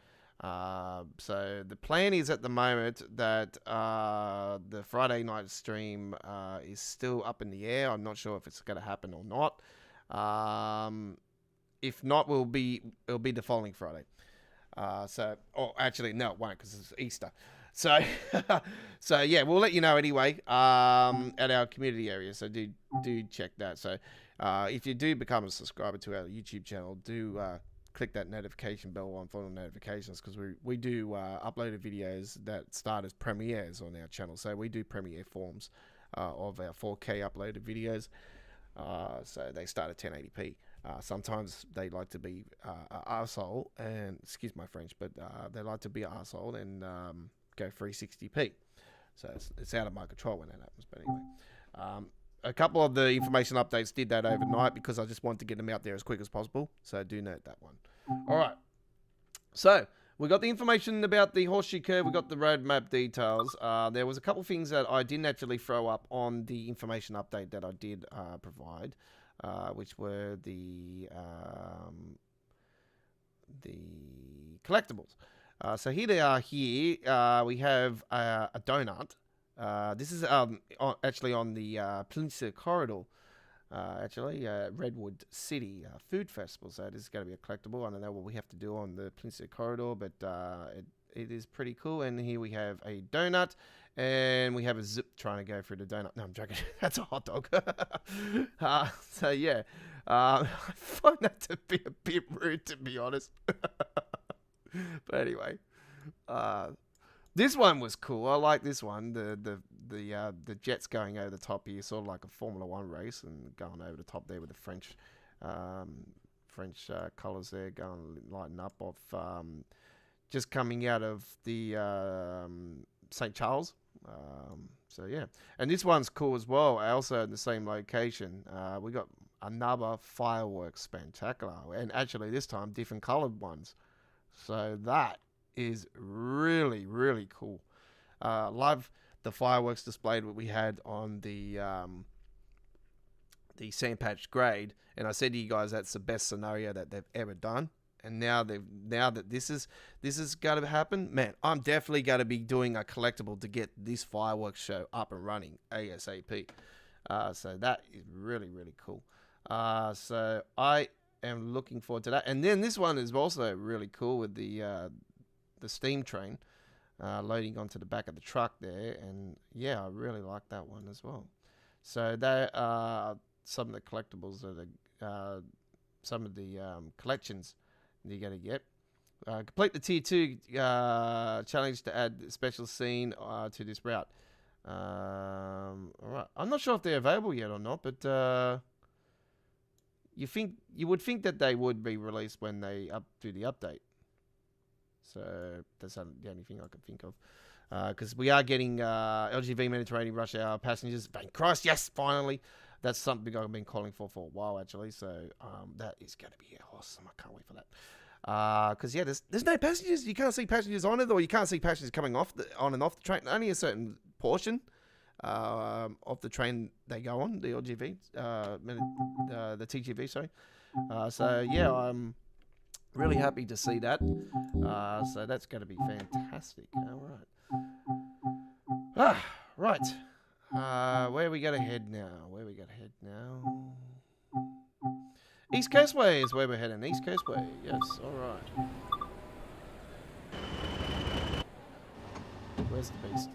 So the plan is at the moment that the Friday night stream is still up in the air. I'm not sure if it's going to happen or not. If not, it'll be the following Friday. Or actually, no, it won't because it's Easter. So, so yeah, we'll let you know anyway. At our community area, so do check that. So, if you do become a subscriber to our YouTube channel, do click that notification bell on for notifications because we do uploaded videos that start as premieres on our channel. So we do premiere forms of our 4K uploaded videos. So they start at 1080p. Sometimes they like to be arsehole, and excuse my French, but they like to be arsehole and go 360p. So it's out of my control when that happens. But anyway, a couple of the information updates did that overnight because I just wanted to get them out there as quick as possible. So do note that one. All right. So we got the information about the horseshoe curve. We got the roadmap details. There was a couple of things that I didn't actually throw up on the information update that I did provide. Which were the collectibles. So here they are. Here we have a donut. This is actually on the Peninsula Corridor. Redwood City Food Festival. So this is going to be a collectible. I don't know what we have to do on the Peninsula Corridor, but it is pretty cool. And here we have a donut. And we have a zip trying to go through the donut. No, I'm joking. That's a hot dog. So, yeah. I find that to be a bit rude, to be honest. But anyway. This one was cool. I like this one. The jets going over the top here. Sort of like a Formula 1 race. And going over the top there with the French colours there. Going lighting up off... just coming out of the St. Charles. So yeah, and this one's cool as well. Also in the same location, we got another fireworks spectacular, and actually this time different coloured ones. So that is really cool. Love the fireworks displayed that we had on the Sandpatch Grade, and I said to you guys that's the best scenario that they've ever done. And now that this is going to happen, man, I'm definitely going to be doing a collectible to get this fireworks show up and running ASAP. So that is really cool. So I am looking forward to that. And then this one is also really cool with the steam train loading onto the back of the truck there. And yeah, I really like that one as well. So that some of the collectibles are some of the collections you're going to get. Complete the Tier 2 challenge to add a special scene to this route. Alright. I'm not sure if they're available yet or not, but you would think that they would be released when they do the update. So that's the only thing I could think of. Because we are getting LGV Mediterranean Rush Hour passengers. Thank Christ, yes, finally. That's something I've been calling for a while, actually. So that is going to be awesome. I can't wait for that. Because yeah, there's no passengers. You can't see passengers on it, or you can't see passengers coming on and off the train. Only a certain portion of the train they go on, the LGV, the TGV. Sorry. So yeah, I'm really happy to see that. So that's going to be fantastic. All right. Right. Where are we going to head now? East Coast Way is where we're heading. East Coast Way. Yes. All right. Where's the beast?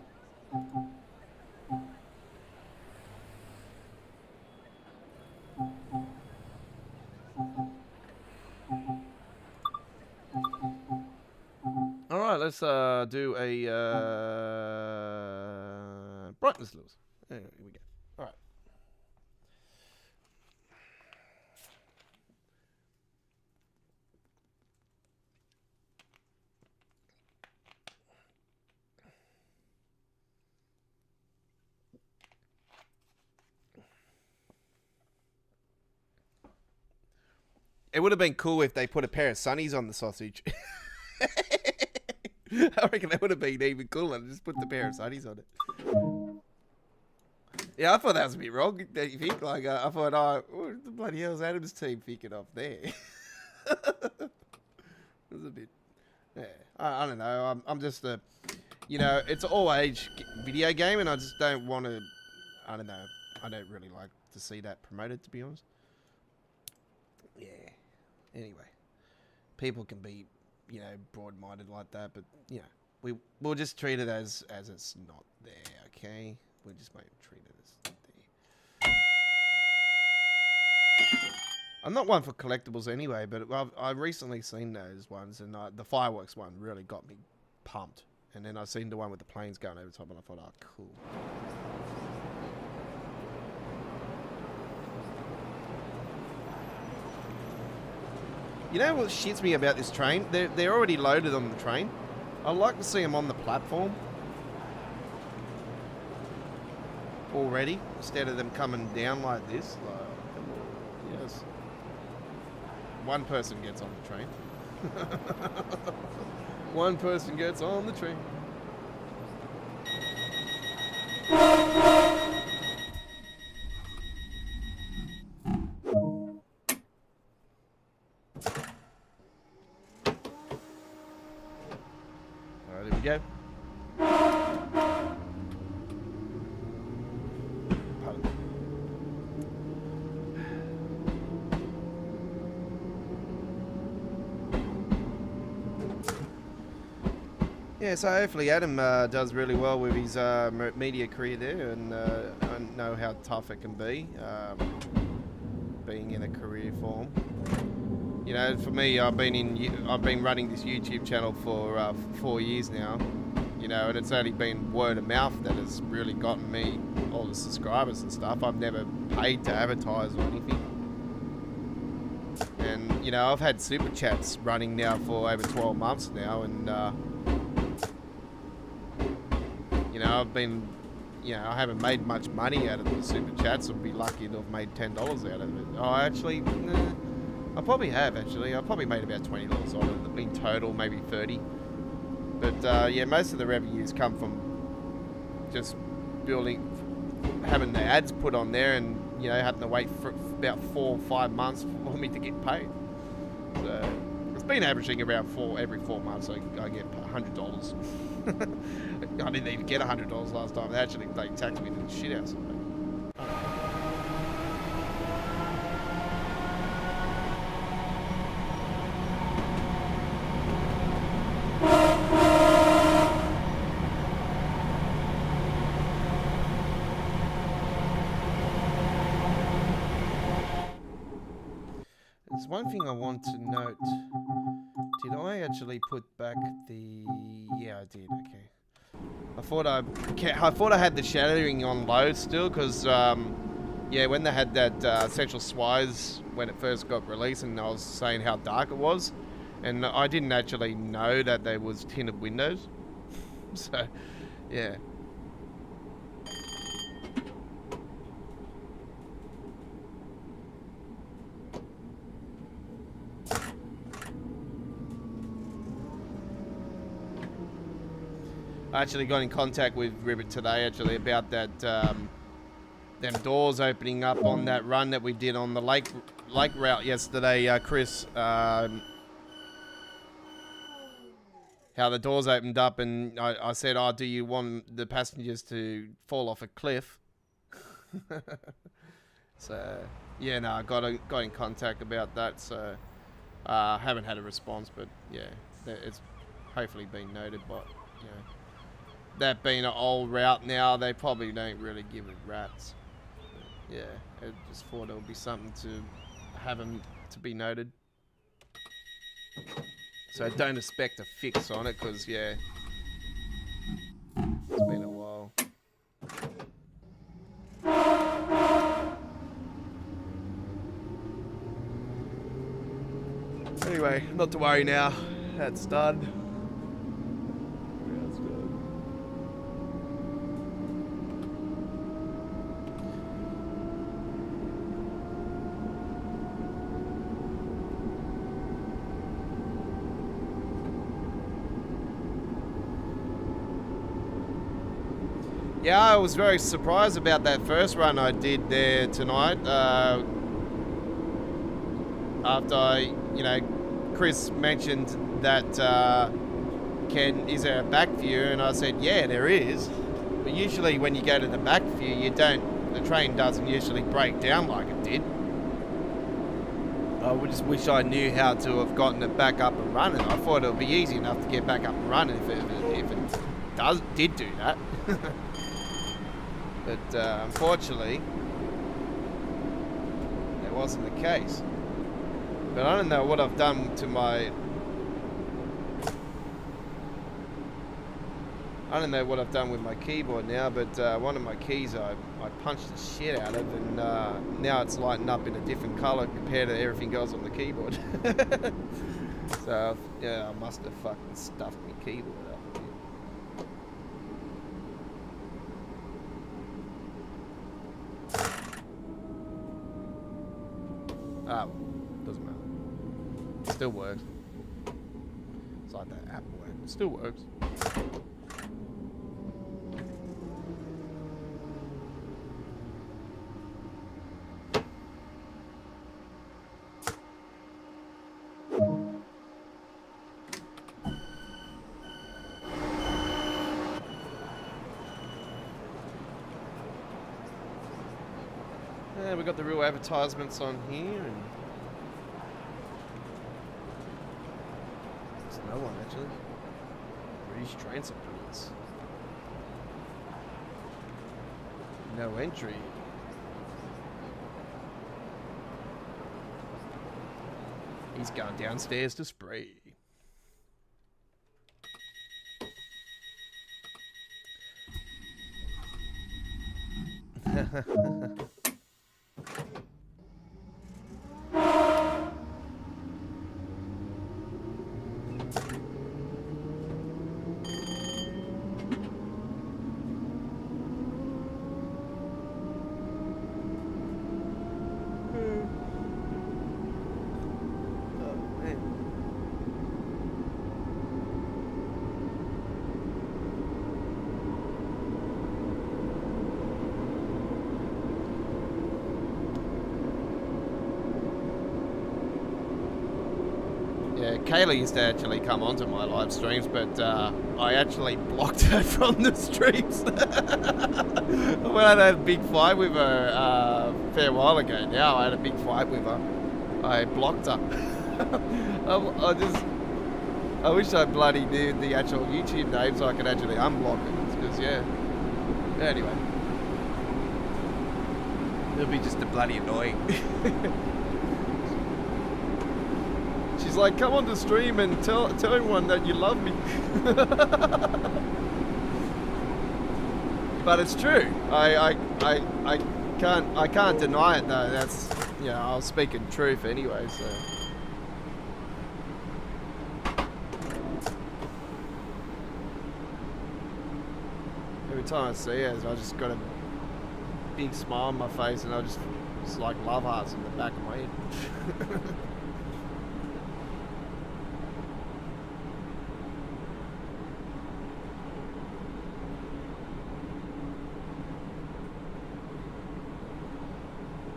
All right. Let's do a brightness levels. Here we go. All right. It would have been cool if they put a pair of sunnies on the sausage. I reckon that would have been even cooler. Just put the pair of sunnies on it. Yeah, I thought that was a bit wrong. Don't you think? Like, I thought, what the bloody hell's Adam's team thinking of there? It was a bit. Yeah, I don't know. I'm just a, it's an all-age video game, and I just don't want to. I don't know. I don't really like to see that promoted, to be honest. Yeah. Anyway, people can be, you know, broad-minded like that, but you know, we'll just treat it as it's not there. Okay, we'll just treat it as not there. I'm not one for collectibles anyway, but I've recently seen those ones, and the fireworks one really got me pumped. And then I seen the one with the planes going over top, and I thought, oh, cool. You know what shits me about this train? They're already loaded on the train. I'd like to see them on the platform already, instead of them coming down like this. Like, come on. Yes. One person gets on the train. One person gets on the train. Alright, there we go. Yeah, so hopefully Adam does really well with his media career there, and I know how tough it can be being in a career form. You know, for me, I've been running this YouTube channel for 4 years now. You know, and it's only been word of mouth that has really gotten me all the subscribers and stuff. I've never paid to advertise or anything. And you know, I've had super chats running now for over 12 months now, and you know, I've been, you know, I haven't made much money out of the super chats. I'd be lucky to have made $10 out of it. Oh, actually, I probably have, actually. I probably made about $20 on it in total, maybe 30. But, yeah, most of the revenues come from just having the ads put on there and, you know, having to wait for about 4 or 5 months for me to get paid. So, it's been averaging around every 4 months I get $100. I didn't even get $100 last time. They taxed me to the shit out of somebody. There's one thing I want to note. Did I actually put back the... Yeah, I did. Okay. I thought I had the shadowing on low still, because yeah, when they had that Central Swires when it first got released, and I was saying how dark it was, and I didn't actually know that there was tinted windows. So, yeah. I actually got in contact with Ribbit today, actually, about that, them doors opening up on that run that we did on the lake route yesterday, Chris. How the doors opened up, and I said, oh, do you want the passengers to fall off a cliff? So, yeah, no, I got in contact about that, so haven't had a response, but yeah, it's hopefully been noted, but, you know. That being an old route now, they probably don't really give it rats. But yeah, I just thought it would be something to have them to be noted. So don't expect a fix on it, because yeah, it's been a while. Anyway, not to worry now. That's done. Yeah, I was very surprised about that first run I did there tonight. After you know, Chris mentioned that, is there a back view? And I said, yeah, there is. But usually when you go to the back view, the train doesn't usually break down like it did. I would just wish I knew how to have gotten it back up and running. I thought it would be easy enough to get back up and running if it did do that. But unfortunately, that wasn't the case. But I don't know what I've done to my... I don't know what I've done with my keyboard now, but one of my keys I punched the shit out of, and now it's lighting up in a different color compared to everything else on the keyboard. So, yeah, I must have fucking stuffed my keyboard up. Ah, well, doesn't matter. Still works. It's like that Apple work. It still works. Yeah, we got the real advertisements on here, and there's another one actually. British train supplements. No entry. He's gone downstairs to spray. Kayla used to actually come onto my live streams, but I actually blocked her from the streams. When I had a big fight with her a fair while ago now, I had a big fight with her. I blocked her. I wish I bloody knew the actual YouTube name so I could actually unblock it, because yeah. Anyway. It'll be just a bloody annoying. She's like, come on the stream and tell everyone that you love me. But it's true. I can't deny it though. That's, you know, I was speaking truth anyway. So every time I see her, I just got a big smile on my face, and I just like love hearts in the back of my head.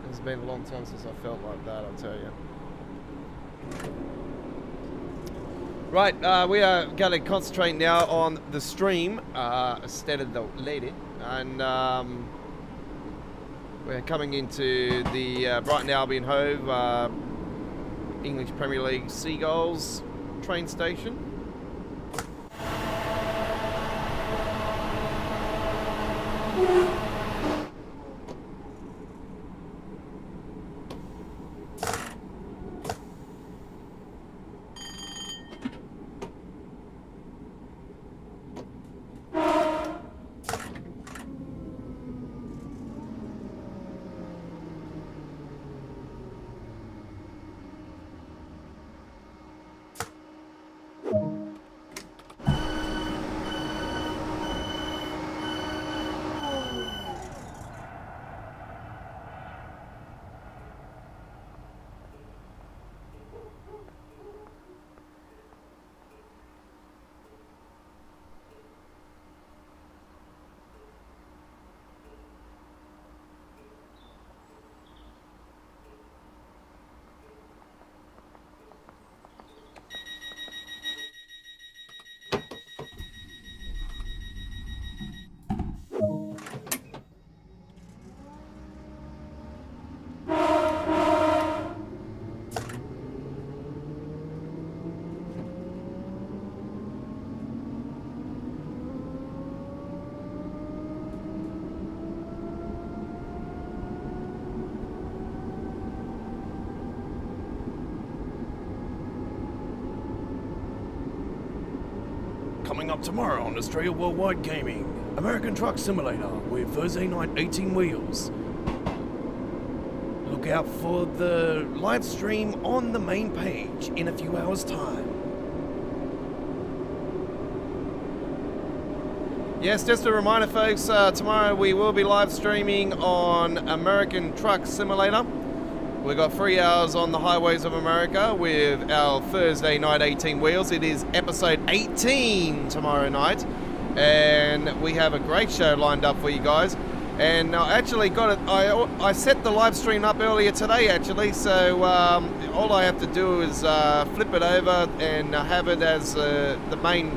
It's been a long time since I felt like that, I'll tell you. Right, we are going to concentrate now on the stream instead of the lady, and we're coming into the Brighton Albion Hove English Premier League Seagulls train station. Coming up tomorrow on Australia Worldwide Gaming, American Truck Simulator with Thursday night 18 wheels. Look out for the live stream on the main page in a few hours' time. Yes, just a reminder, folks, tomorrow we will be live streaming on American Truck Simulator. We've got 3 hours on the highways of America with our Thursday night 18 wheels. It is episode 18 tomorrow night, and we have a great show lined up for you guys. And I actually got it. I set the live stream up earlier today, actually. So all I have to do is flip it over and have it as the main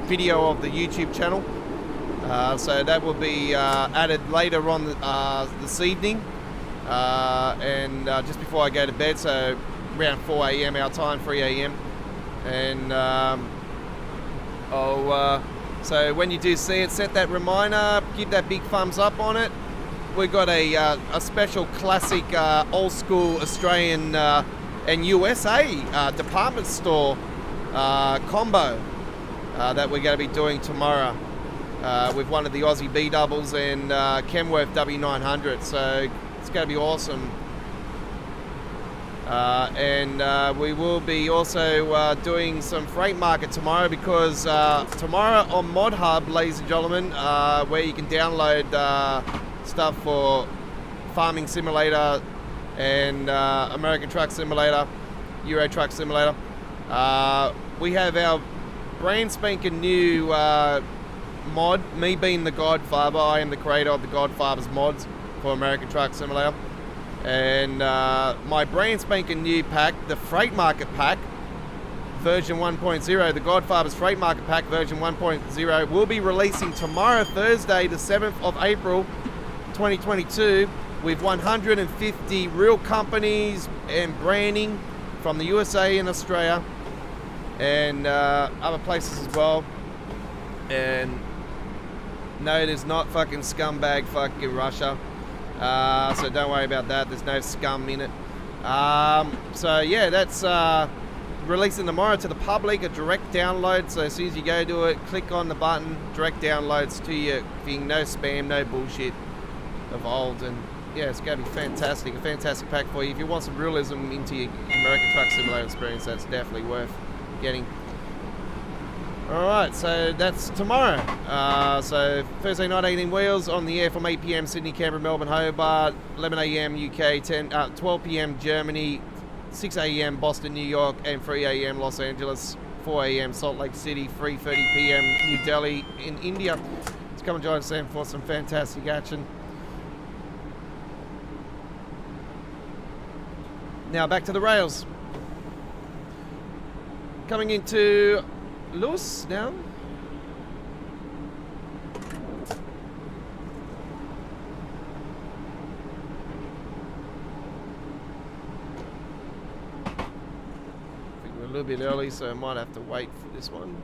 video of the YouTube channel. So that will be added later on this evening. And just before I go to bed, so around 4 a.m. our time, 3 a.m. And so when you do see it, set that reminder, give that big thumbs up on it. We've got a special classic old school Australian and USA department store combo that we're going to be doing tomorrow with one of the Aussie B doubles and Kenworth W900. So it's going to be awesome. And we will be also doing some freight market tomorrow, because tomorrow on Mod Hub, ladies and gentlemen, where you can download stuff for Farming Simulator and American Truck Simulator, Euro Truck Simulator, we have our brand spanking new mod. Me being the Godfather, I am the creator of the Godfather's mods for American Truck Simulator. And my brand spanking new pack, the Freight Market Pack, version 1.0, the Godfather's Freight Market Pack version 1.0, will be releasing tomorrow, Thursday, the 7th of April, 2022, with 150 real companies and branding from the USA and Australia, and other places as well. And no, it is not fucking scumbag fucking Russia. So don't worry about that. There's no scum in it. So yeah, that's releasing tomorrow to the public, a direct download. So as soon as you go to it, click on the button, direct downloads to your thing. No spam, no bullshit of old. And yeah, it's going to be fantastic. A fantastic pack for you. If you want some realism into your American Truck Simulator experience, that's definitely worth getting. Alright, so that's tomorrow. So Thursday night 18 wheels on the air from 8 p.m. Sydney, Canberra, Melbourne, Hobart, 11 a.m. UK, 12 p.m. Germany, 6 a.m. Boston, New York, and 3 a.m. Los Angeles, 4 a.m. Salt Lake City, 3:30 p.m. New Delhi in India. Let's come and join us then for some fantastic action. Now back to the rails. Coming into Lewis now. I think we're a little bit early, so I might have to wait for this one.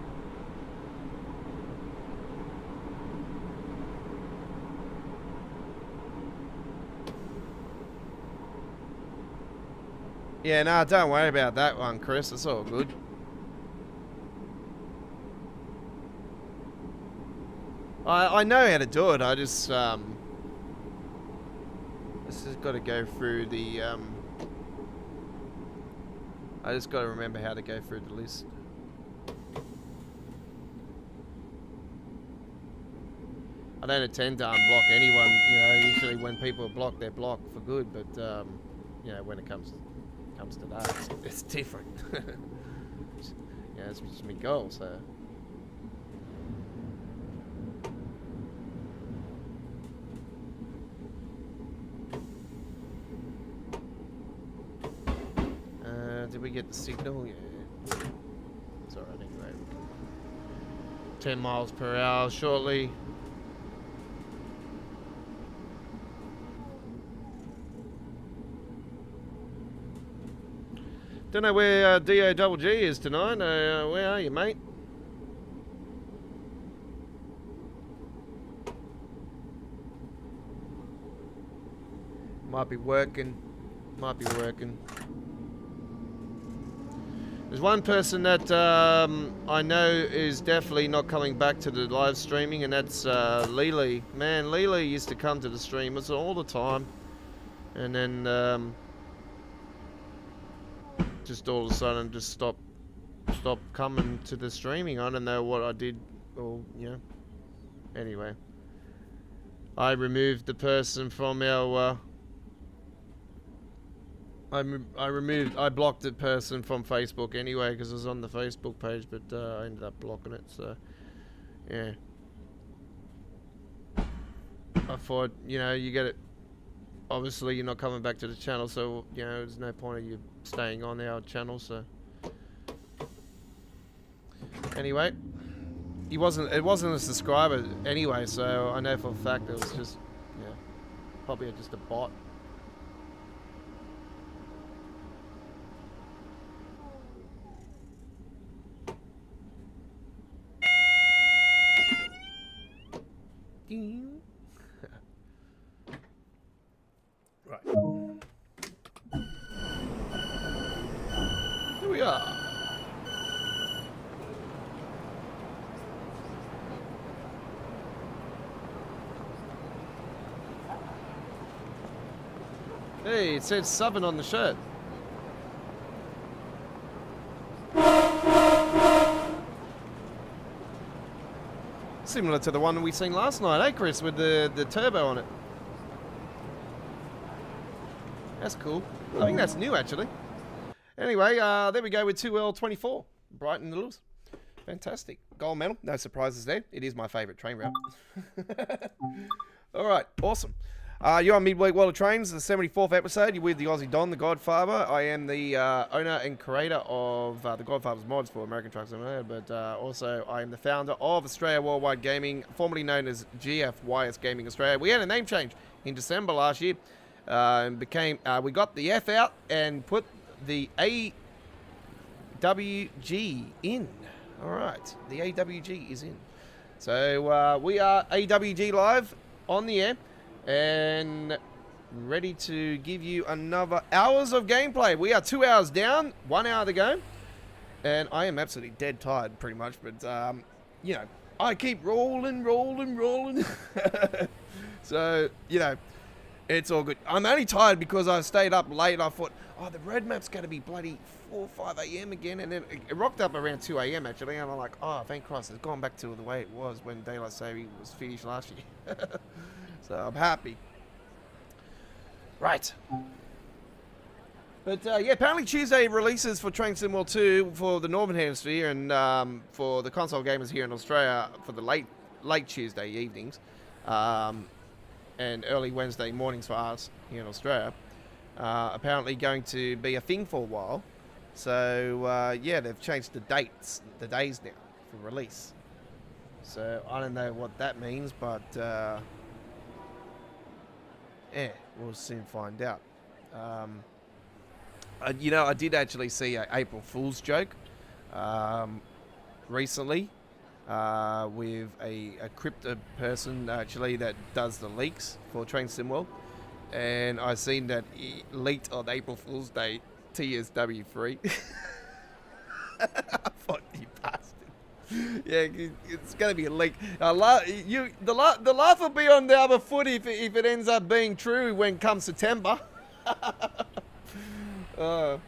Yeah, no, don't worry about that one, Chris. It's all good. I know how to do it. I just this has got to go through the I just got to remember how to go through the list. I don't intend to unblock anyone. You know, usually when people are blocked, they're blocked for good. But you know, when it comes to that, it's different. Yeah, it's just my goal. So. Did we get the signal? Yeah. It's alright anyway. 10 miles per hour shortly. Don't know where DOGG is tonight. Where are you, mate? Might be working. There's one person that I know is definitely not coming back to the live streaming, and that's Lily. Man, Lily used to come to the streamers all the time, and then just all of a sudden just stopped coming to the streaming. I don't know what I did, or anyway, I removed the person from our I blocked the person from Facebook anyway because it was on the Facebook page, but I ended up blocking it. So yeah, I thought, you get it. Obviously, you're not coming back to the channel, so there's no point of you staying on our channel. So anyway, it wasn't a subscriber anyway, so I know for a fact it was just probably just a bot. Right. Here we are. Hey, it says Southern on the shirt. Similar to the one we seen last night, eh, Chris, with the turbo on it. That's cool. I think that's new, actually. Anyway, there we go with 2L24. Brighton the Lewis. Fantastic. Gold medal. No surprises there. It is my favourite train route. All right. Awesome. You're on Midweek World of Trains, the 74th episode. You're with the Aussie Don, the Godfather. I am the owner and creator of the Godfather's mods for American Trucks Simulator, but also I am the founder of Australia Worldwide Gaming, formerly known as GFYS Gaming Australia. We had a name change in December last year, and became we got the F out and put the AWG in. All right, the AWG is in. So we are AWG live on the air and ready to give you another hours of gameplay. We are 2 hours down, 1 hour to go, and I am absolutely dead tired pretty much, but I keep rolling. So it's all good. I'm only tired because I stayed up late and I thought, the road map's going to be bloody 4 or 5 a.m. again, and then it rocked up around 2 a.m. actually, and I'm like, thank Christ, it's gone back to the way it was when Daylight Saving was finished last year. So I'm happy. Right. But apparently Tuesday releases for Train Sim World 2 for the Northern Hemisphere, and for the console gamers here in Australia for the late Tuesday evenings, and early Wednesday mornings for us here in Australia. Apparently going to be a thing for a while. So they've changed the days now for release. So I don't know what that means, but we'll soon find out. I did actually see an April Fool's joke recently with a crypto person actually that does the leaks for Train Sim World, and I seen that he leaked on April Fool's Day TSW3. I thought, you bastard. Yeah, it's gonna be a leak. The laugh will be on the other foot if it ends up being true when comes September. But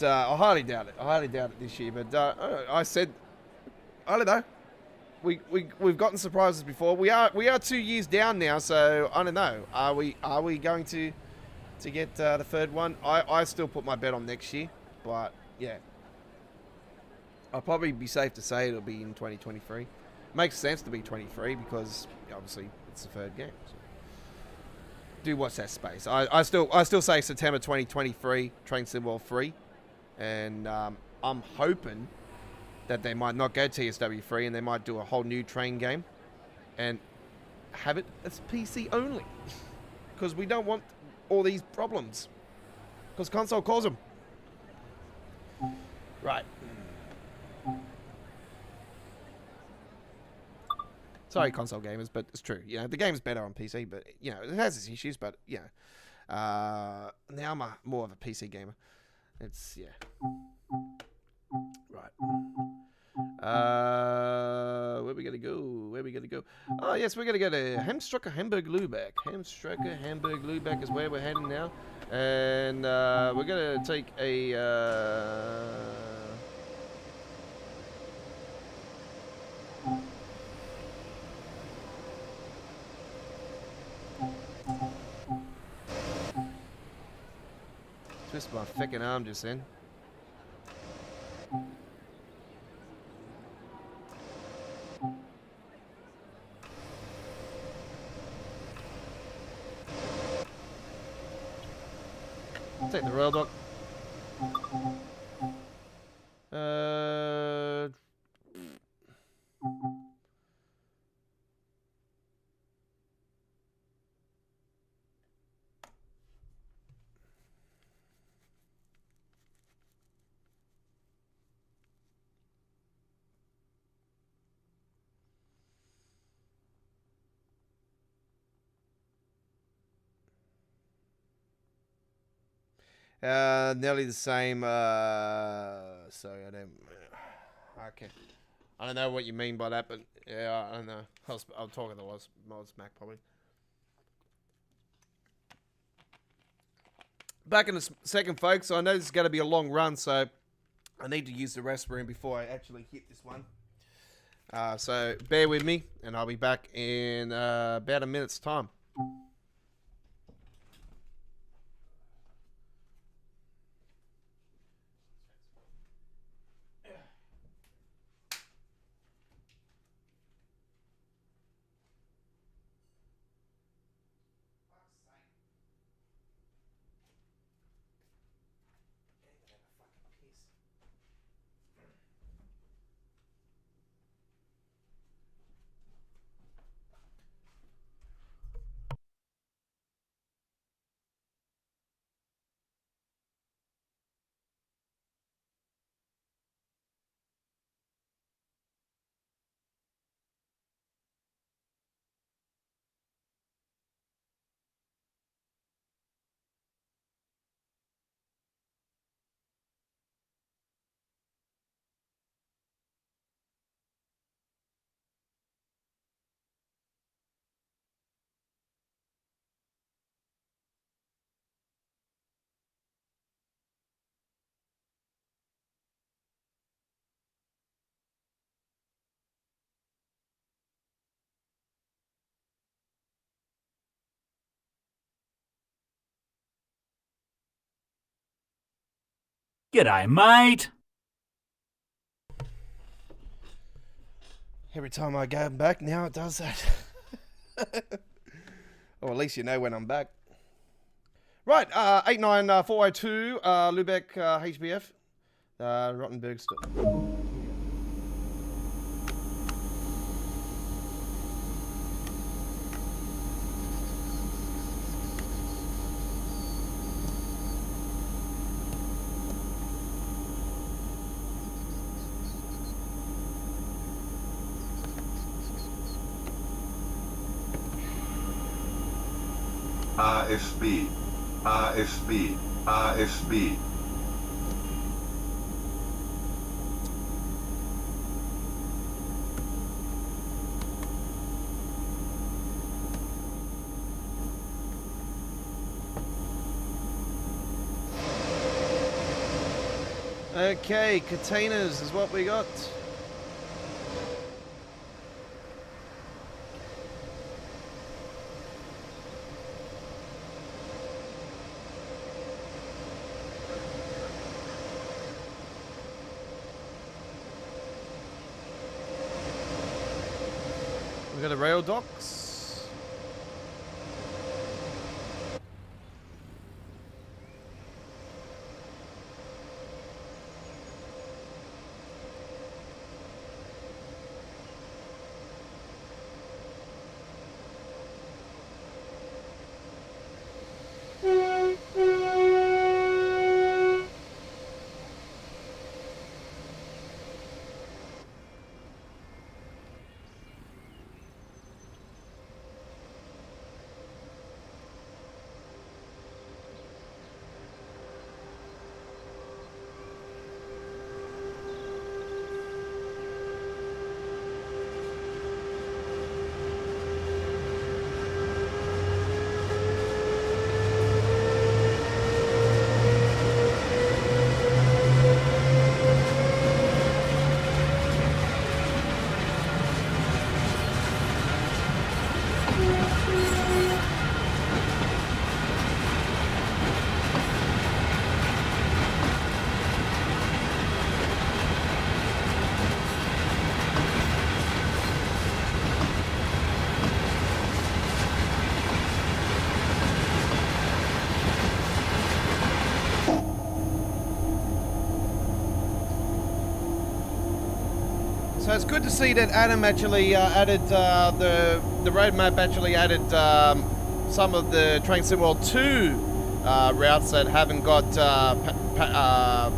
I highly doubt it. I highly doubt it this year. But I said, I don't know. We've gotten surprises before. We are 2 years down now, so I don't know. Are we going to get the third one? I still put my bet on next year, but yeah. I'll probably be safe to say it'll be in 2023. Makes sense to be 23 because obviously it's the third game. So. Do watch that space. I still say September 2023 Train Sim World 3, and I'm hoping that they might not go TSW3 and they might do a whole new train game and have it as PC only, because we don't want all these problems because console calls them. Right. Sorry, console gamers, but it's true. The game's better on PC, but it has its issues. But now I'm more of a PC gamer. It's Right. Where we gonna go? Where we gonna go? Oh yes, we're gonna go to Hamstrucker Hamburg Lübeck. Hamstrucker Hamburg Lübeck is where we're heading now, and we're gonna take a. Twist my fucking arm just then. Take the rail dock. Nearly the same. Sorry, I don't. Okay, I don't know what you mean by that, but yeah, I don't know. I'll talk to the Mods Mac probably. Back in a second, folks. I know this is going to be a long run, so I need to use the restroom before I actually hit this one. So bear with me, and I'll be back in about a minute's time. G'day, mate. Every time I go back now, it does that. Or at least you know when I'm back. Right, 89402, Lübeck, HBF, Rottenburg store. ASB, ASB, ASB. Okay, containers is what we got. We got the rail docks. it's good to see that Adam actually added the roadmap actually added some of the Train Sim World 2 routes that haven't got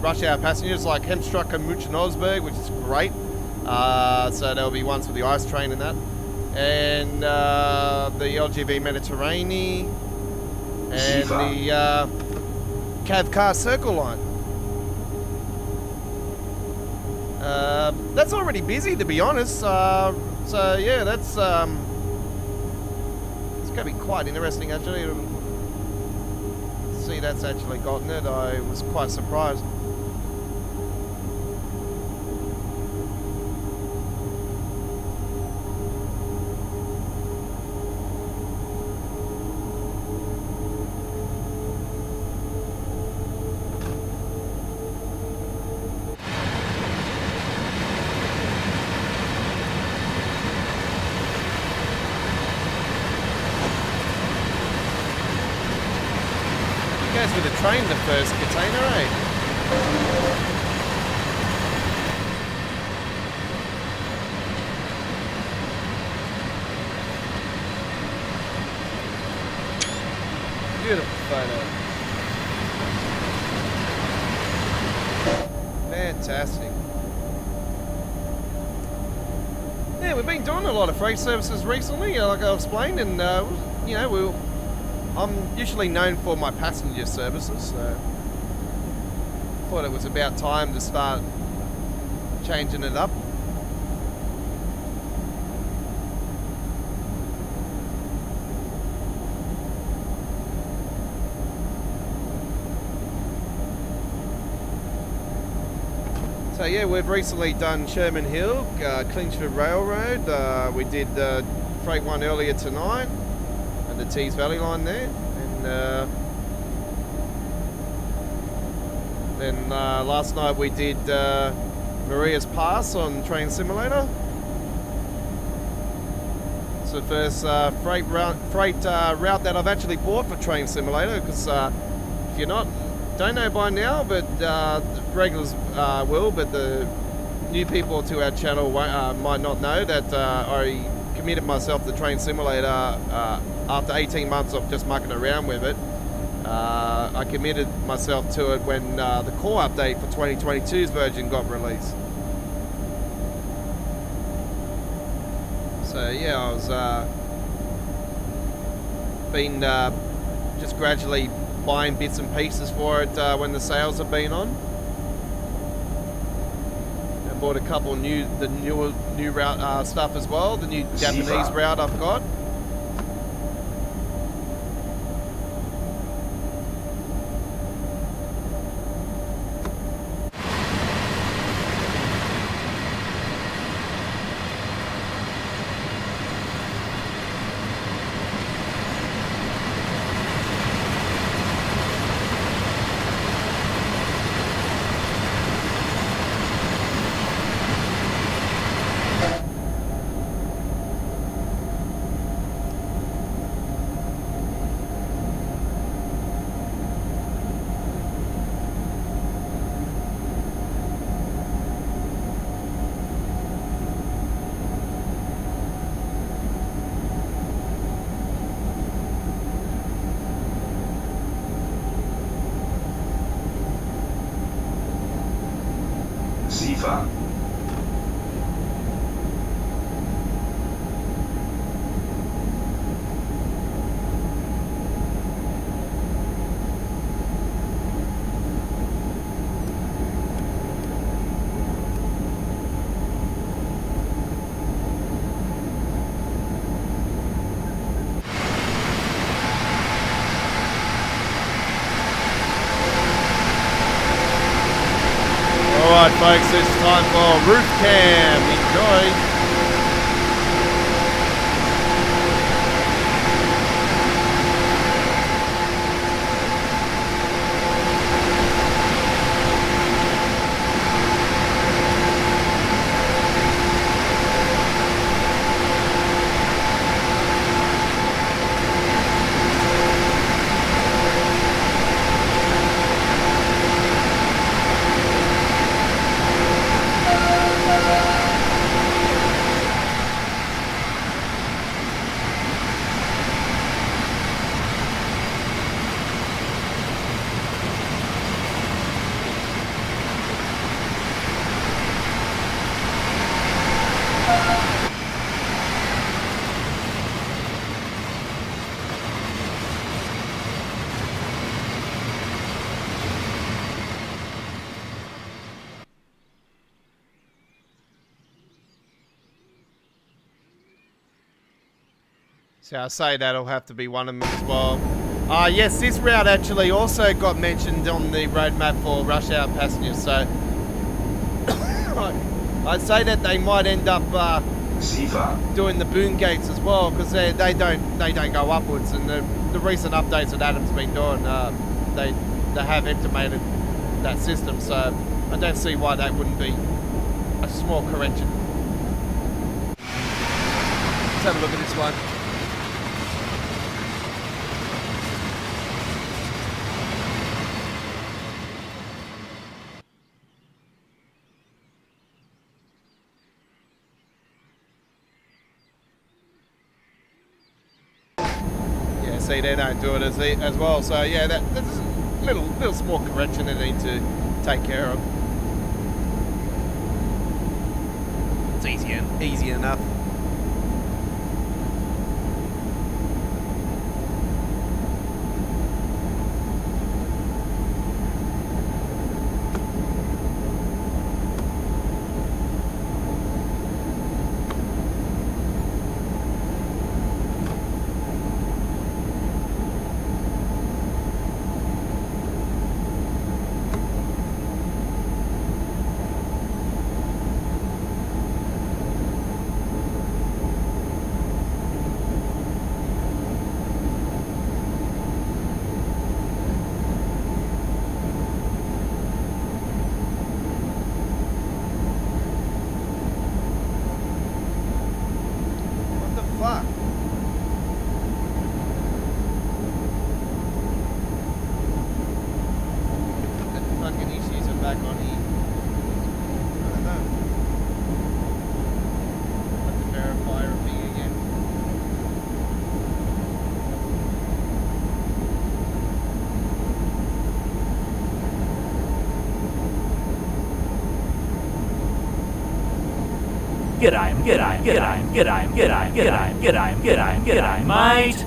rush hour passengers, like Hemstruck and Muchenosberg, which is great. So there'll be ones for the ice train and that, and the LGV Mediterranean and the Cavcar Circle line. That's already busy, to be honest. So yeah, that's it's going to be quite interesting actually. To see that's actually gotten it. I was quite surprised. Goes with the train, the first container, eh? Beautiful photo. Fantastic. Yeah, we've been doing a lot of freight services recently, like I explained, and you know, I'm usually known for my passenger services, so thought it was about time to start changing it up. So yeah, we've recently done Sherman Hill, Clinchford Railroad. We did Freight 1 earlier tonight, and the Tees Valley line there, and then last night we did Maria's Pass on Train Simulator. It's the first freight route that I've actually bought for Train Simulator, because if you're don't know by now, but regulars will, but the new people to our channel might not know that I committed myself to Train Simulator after 18 months of just mucking around with it. I committed myself to it when the core update for 2022's version got released. So yeah, I was been just gradually buying bits and pieces for it when the sales have been on. I bought a couple new route stuff as well. The new Japanese route I've got. Sifa. Alright folks, it's time for roof cam. Enjoy. So I say that'll have to be one of them as well. Yes, this route actually also got mentioned on the roadmap for rush hour passengers. So I'd say that they might end up doing the boom gates as well, because they don't go upwards. And the recent updates that Adam's been doing, they have implemented that system. So I don't see why that wouldn't be a small correction. Let's have a look at this one. Yeah, see, they don't do it as well. So yeah, that's a little small correction they need to take care of. It's easy enough. G'day, mate.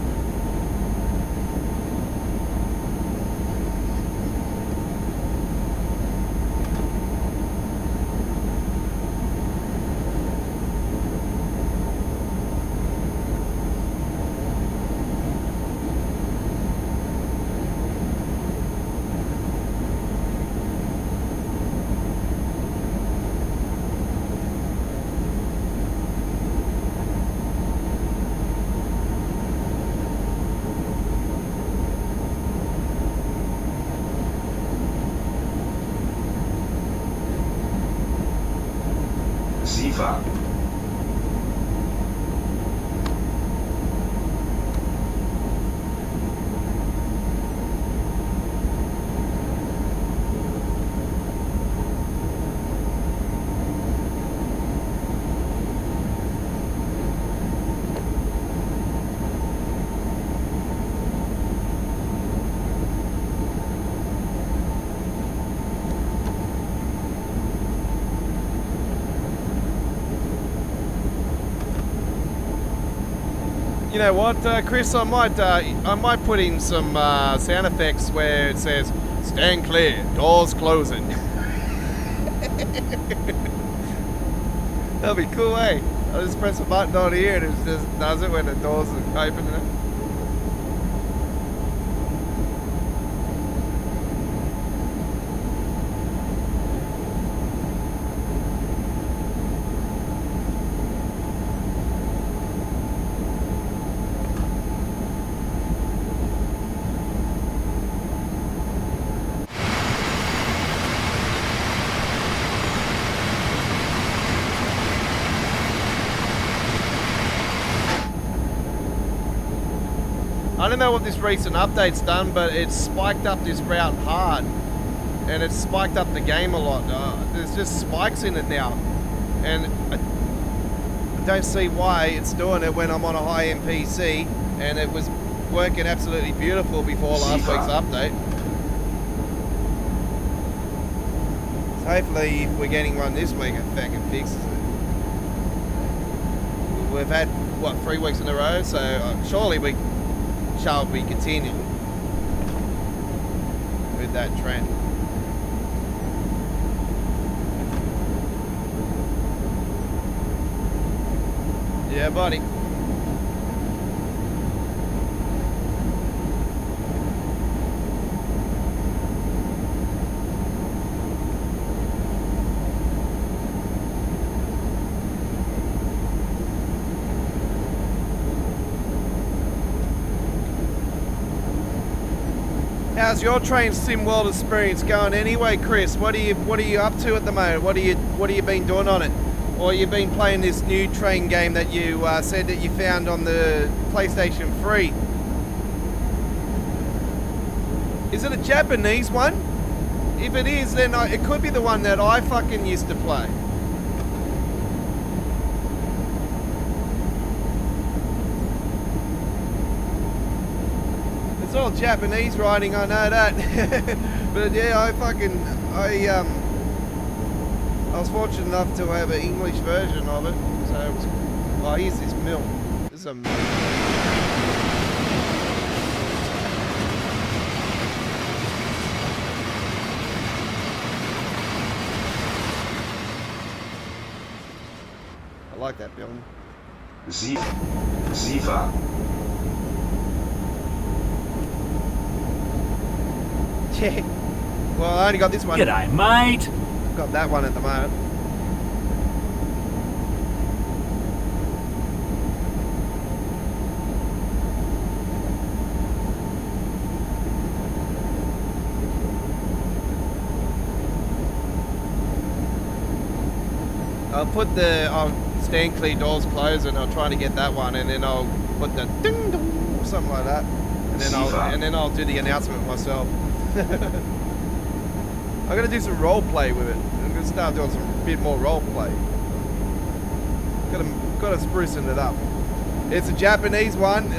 Sifa. You know what, Chris? I might put in some sound effects where it says "Stand clear, doors closing." That'll be cool, eh? I'll just press a button on here and it just does it when the doors are open. I don't know what this recent update's done, but it's spiked up this route hard, and it's spiked up the game a lot. There's just spikes in it now, and I don't see why it's doing it when I'm on a high-end PC, and it was working absolutely beautiful before last week's update. So hopefully, if we're getting one this week, it fucking fixes it. We've had, what, 3 weeks in a row, so surely we shall be continuing with that trend. Yeah, buddy. How's your train sim world experience going anyway, Chris? What are you up to at the moment? What are you been doing on it? Or you been playing this new train game that you said that you found on the PlayStation 3? Is it a Japanese one? If it is, then it could be the one that I fucking used to play. It's all Japanese writing, I know that. But yeah, I was fortunate enough to have an English version of it. So it was, oh, here's this mill. This is a mill. I like that building. Ziva. Yeah. Well, I only got this one. G'day, mate. Got that one at the moment. I'll stand clear, doors closed, and I'll try to get that one, and then I'll put the ding dong or something like that, and then I'll do the announcement myself. I'm gonna do some role play with it. I'm gonna start doing some bit more role play. Gotta sprucing it up. It's a Japanese one.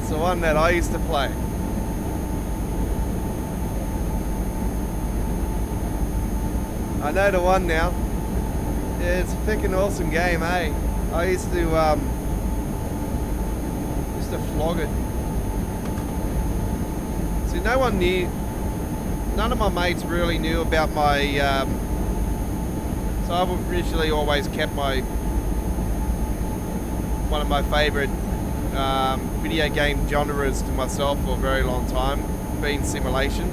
It's the one that I used to play. I know the one now. Yeah, it's a freaking awesome game, eh? I used to flog it. See, none of my mates really knew about my, so I've originally always kept one of my favourite video game genres to myself for a very long time, being simulation.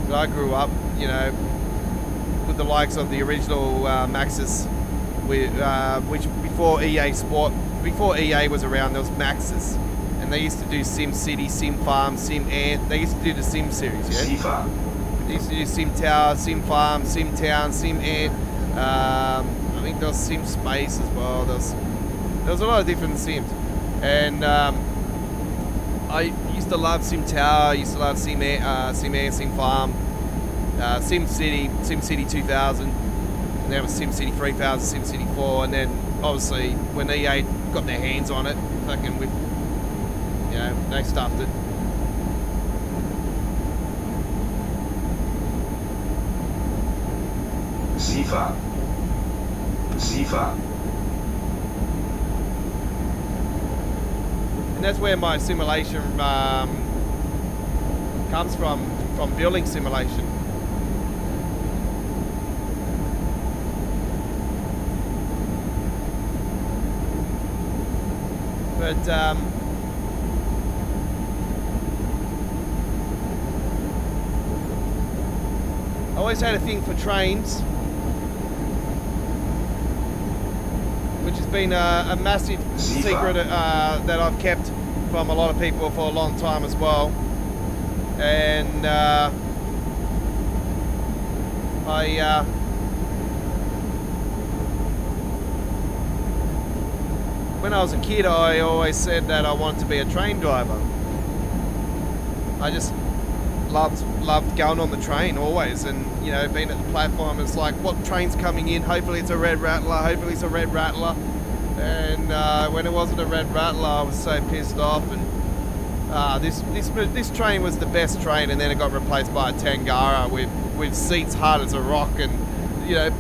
So I grew up, you know, with the likes of the original Maxis, which before EA was around, there was Maxis, and they used to do Sim City, Sim Farm, Sim Ant. They used to do the Sim series, yeah. Ziva. They used to do Sim Tower, Sim Farm, Sim Town, Sim Ant. I think there was Sim Space as well. There was a lot of different Sims, and I used to love Sim Tower. I used to love Sim Ant, Sim Farm. Sim City 2000, and then it was Sim City 3000, Sim City 4, and then obviously when EA got their hands on it, fucking they stuffed it. Ziva. And that's where my simulation comes from building simulation. But I always had a thing for trains, which has been a massive secret that I've kept from a lot of people for a long time as well. And when I was a kid, I always said that I wanted to be a train driver. I just loved going on the train always, and you know, being at the platform. It's like, what train's coming in? Hopefully it's a red rattler. Hopefully it's a red rattler. And when it wasn't a red rattler, I was so pissed off. And this train was the best train, and then it got replaced by a Tangara with seats hard as a rock, and you know.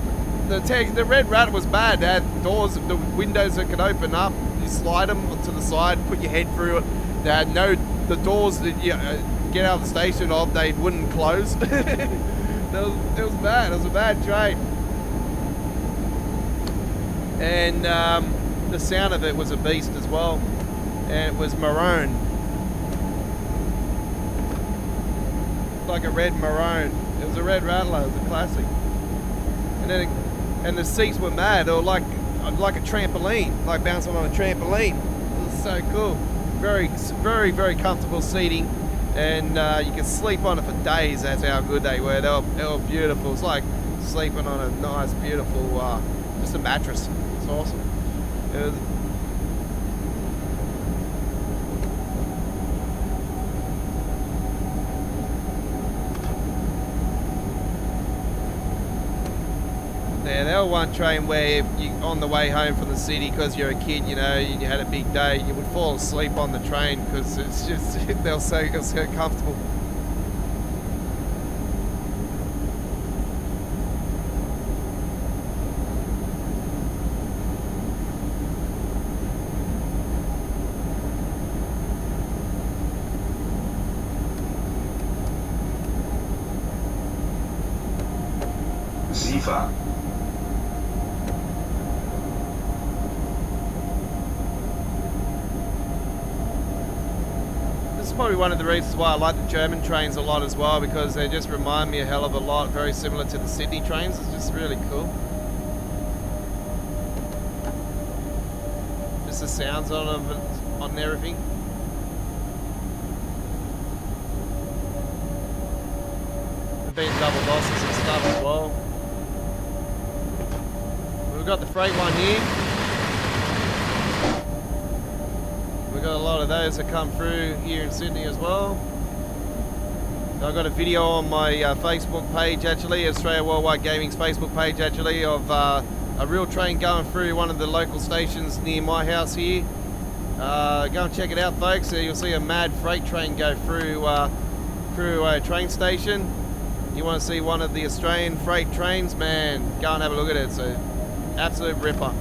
The red rat was bad. They had doors, the windows that could open up. You slide them to the side, put your head through it. They had the doors that you get out of the station of, they wouldn't close. It was bad. It was a bad train. And the sound of it was a beast as well. And it was maroon. Like a red maroon. It was a red rattler. It was a classic. And the seats were mad. They were like a trampoline, like bouncing on a trampoline. It was so cool. Very comfortable seating, and you can sleep on it for days. That's how good they were. They were beautiful. It's like sleeping on a nice, beautiful, just a mattress. It's awesome. It was, yeah, they were one train where if you on the way home from the city, because you're a kid, you know, you had a big day, you would fall asleep on the train because it's just it was so comfortable. Zifa. This is probably one of the reasons why I like the German trains a lot as well, because they just remind me a hell of a lot, very similar to the Sydney trains. It's just really cool. Just the sounds on it, on everything. There've been double losses and stuff as well. We've got the freight one here. We've got a lot of those that come through here in Sydney as well. I've got a video on my Facebook page, actually, Australia Worldwide Gaming's Facebook page, actually, of a real train going through one of the local stations near my house here. Go and check it out, folks. You'll see a mad freight train go through a train station. You want to see one of the Australian freight trains, man, go and have a look at it. It's an absolute ripper.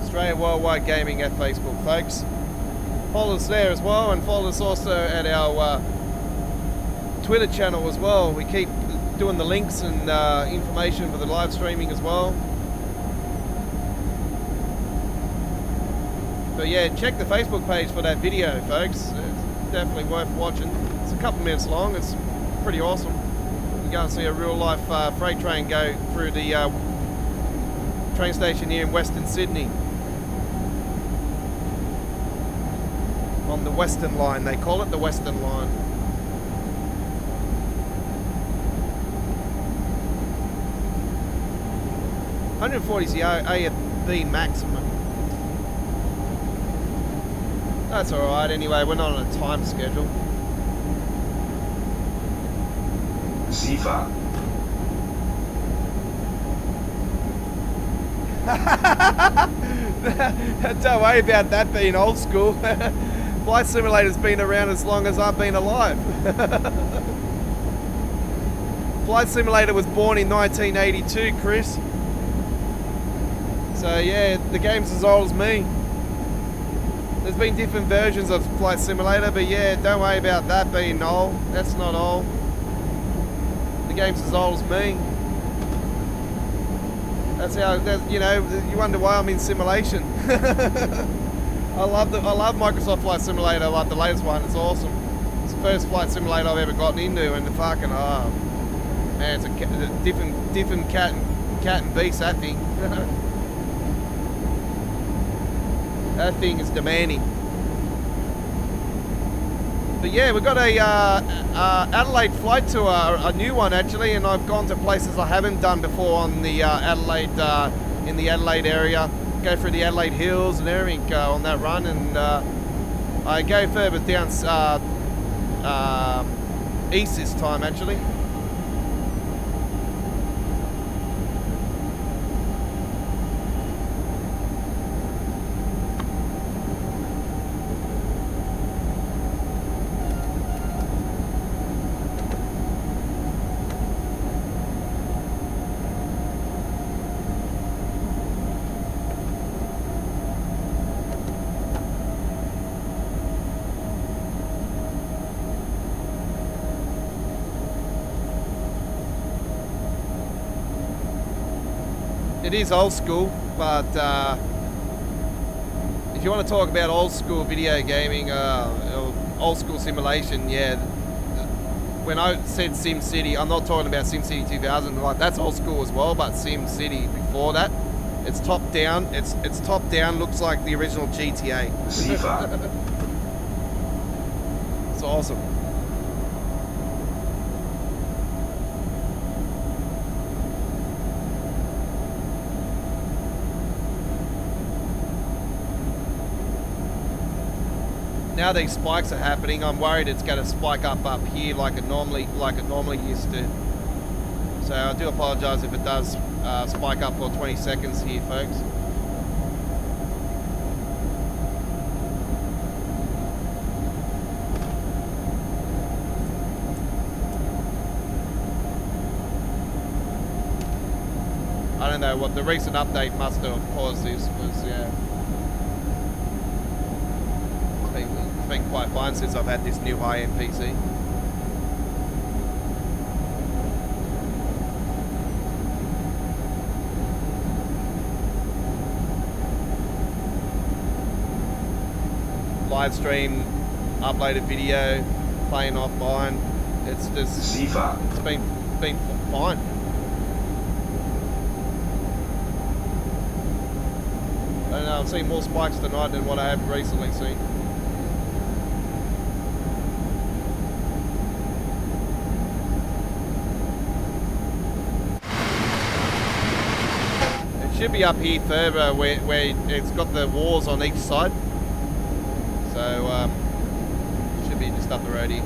Australia Worldwide Gaming at Facebook, folks. Follow us there as well, and follow us also at our Twitter channel as well. We keep doing the links and information for the live streaming as well. But yeah, check the Facebook page for that video, folks. It's definitely worth watching. It's a couple minutes long. It's pretty awesome. You go and see a real life freight train go through the train station here in Western Sydney. On the Western Line, they call it the Western Line. $140 is the AFB maximum. That's alright, anyway, we're not on a time schedule. Zifa. Don't worry about that being old school. Flight Simulator's been around as long as I've been alive. Flight Simulator was born in 1982, Chris. So yeah, the game's as old as me. There's been different versions of Flight Simulator, but yeah, don't worry about that being old. That's not old. The game's as old as me. That's how, you know, you wonder why I'm in simulation. I love Microsoft Flight Simulator, like the latest one. It's awesome. It's the first flight simulator I've ever gotten into, and the fucking man, it's a different cat and beast, that thing. That thing is demanding. But yeah, we've got a Adelaide flight tour, a new one actually, and I've gone to places I haven't done before on the Adelaide, in the Adelaide area. Go through the Adelaide Hills and everything on that run, and I go further down east this time actually. It is old school, but if you want to talk about old school video gaming, old school simulation, yeah, when I said SimCity, I'm not talking about SimCity 2000. Like that's old school as well, but SimCity before that, it's top down. It's top down. Looks like the original GTA. SIFA. It's awesome. Now these spikes are happening, I'm worried it's going to spike up here like it normally used to. So I do apologise if it does spike up for 20 seconds here, folks. I don't know what the recent update must have caused this, because yeah. It's been quite fine since I've had this new high-end PC. Live stream, uploaded video, playing offline. It's just SIFA. it's been fine. I don't know. I'm seeing more spikes tonight than what I have recently seen. Should be up here further where it's got the walls on each side. So should be just up the road here.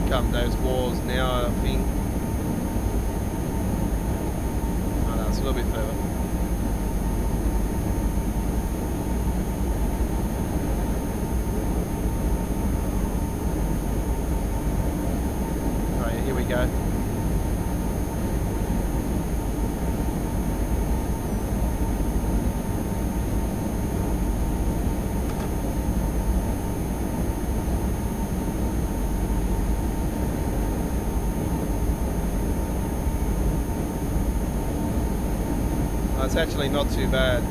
Come those walls now, I think. Oh no, it's a little bit further. Oh yeah, here we go. It's actually not too bad.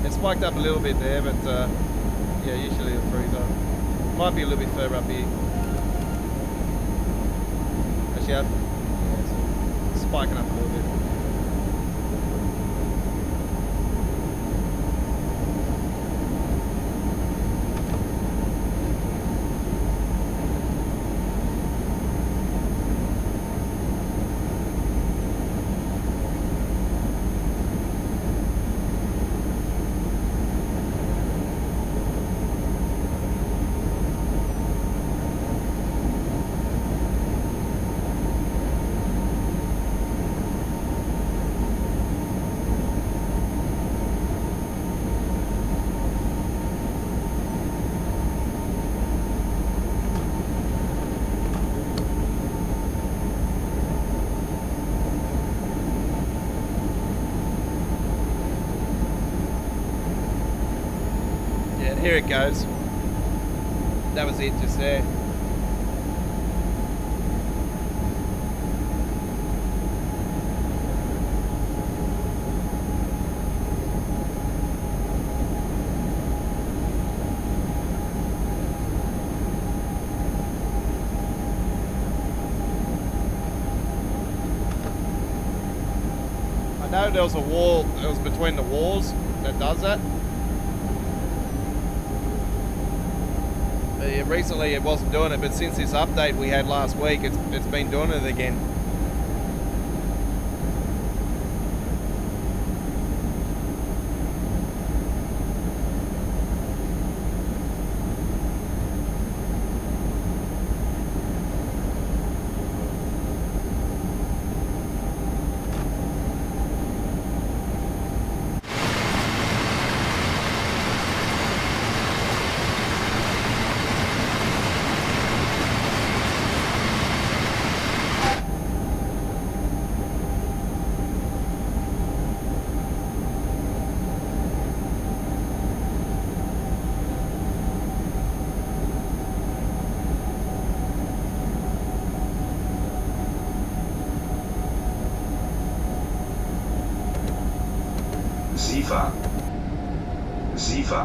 It spiked up a little bit there, but yeah, usually it'll freeze up. Might be a little bit further up here. Actually, yeah, it's spiking up a little bit. Here it goes. That was it just there. I know there was a wall, it was between the walls that does that. Recently it wasn't doing it, but since this update we had last week, it's been doing it again.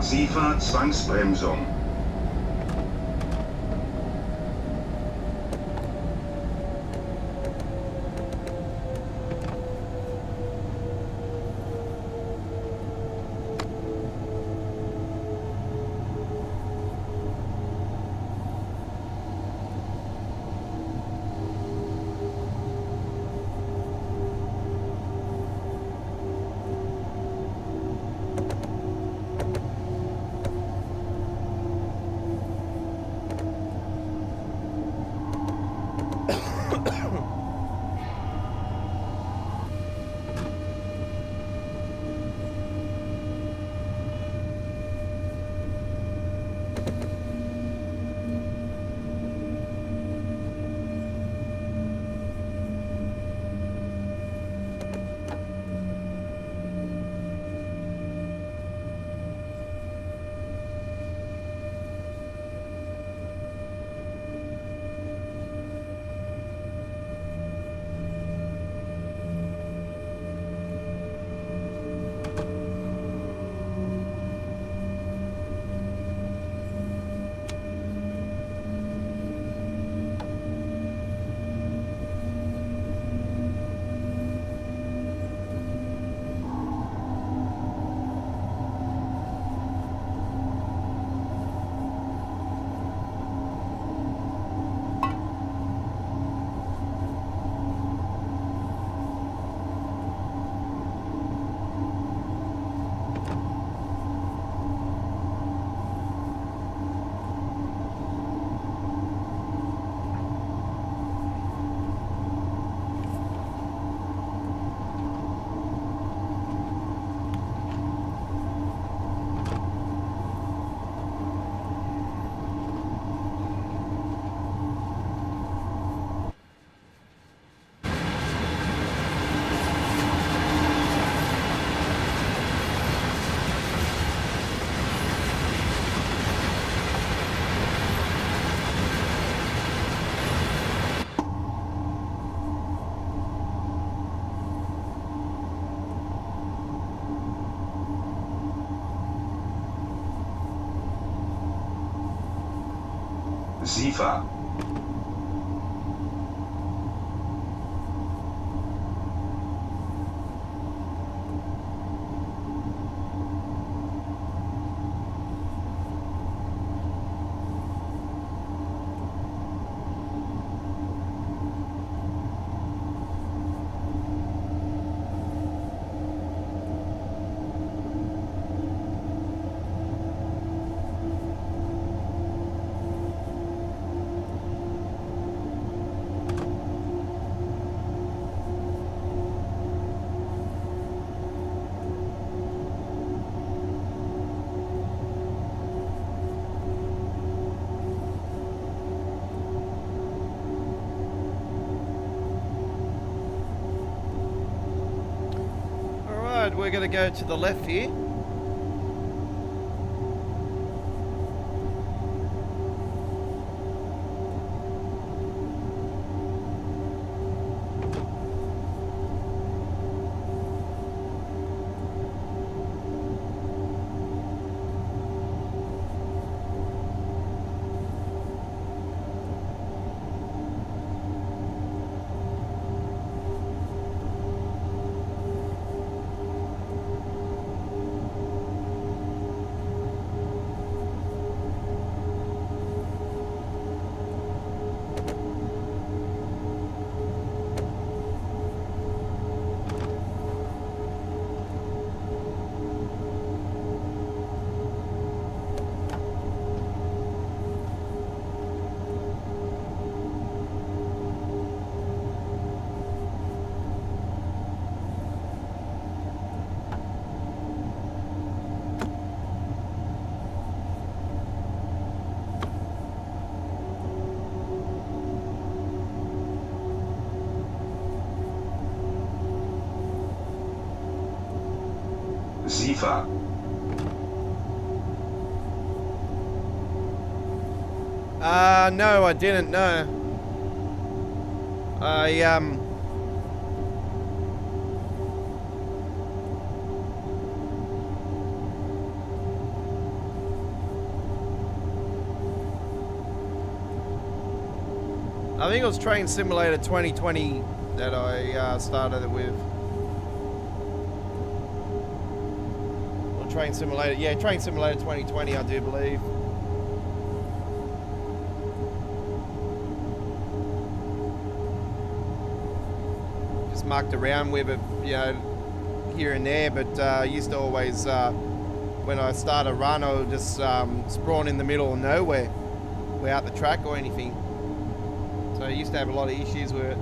SIFA Zwangsbremsung. SIFA. We're going to go to the left here. SIFA. No, I didn't, no. I think it was Train Simulator 2020 that I started it with. Or Train Simulator, yeah, Train Simulator 2020, I do believe. Just mucked around with it, you know, here and there, but I used to always, when I start a run, I would just spawn in the middle of nowhere, without the track or anything. So I used to have a lot of issues with it.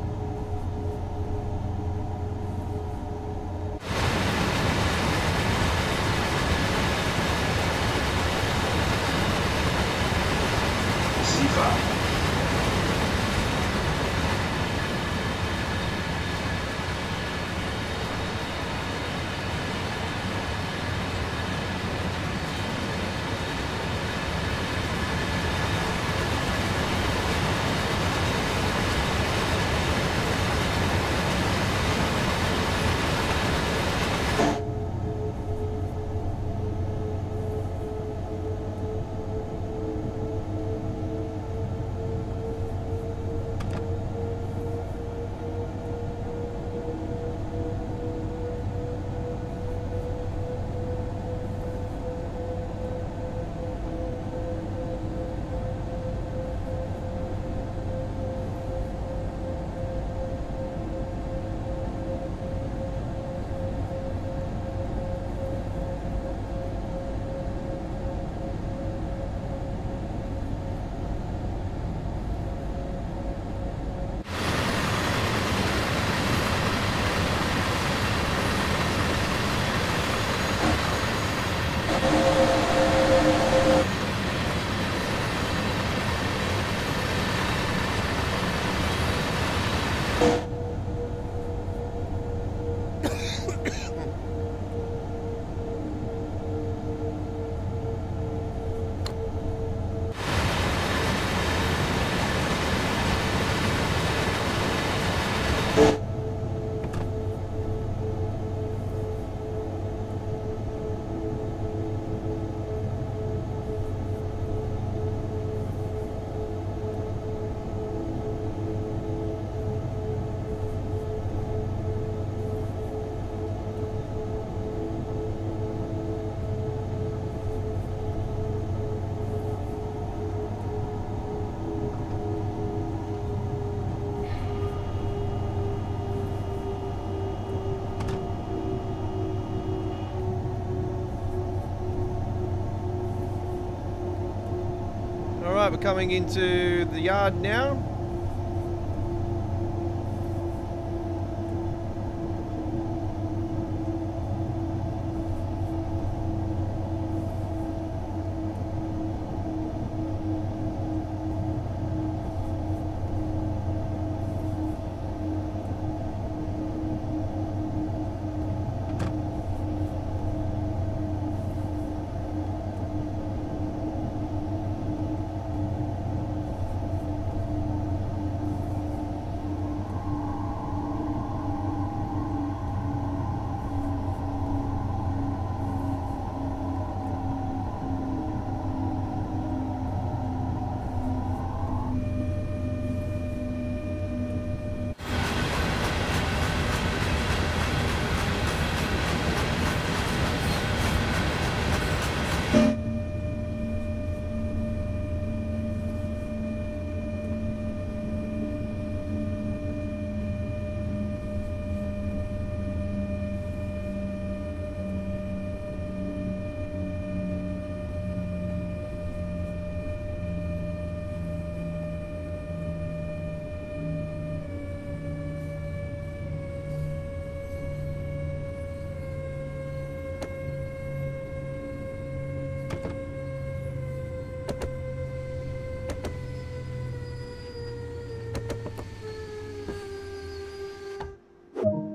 SIFA. Alright, we're coming into the yard now.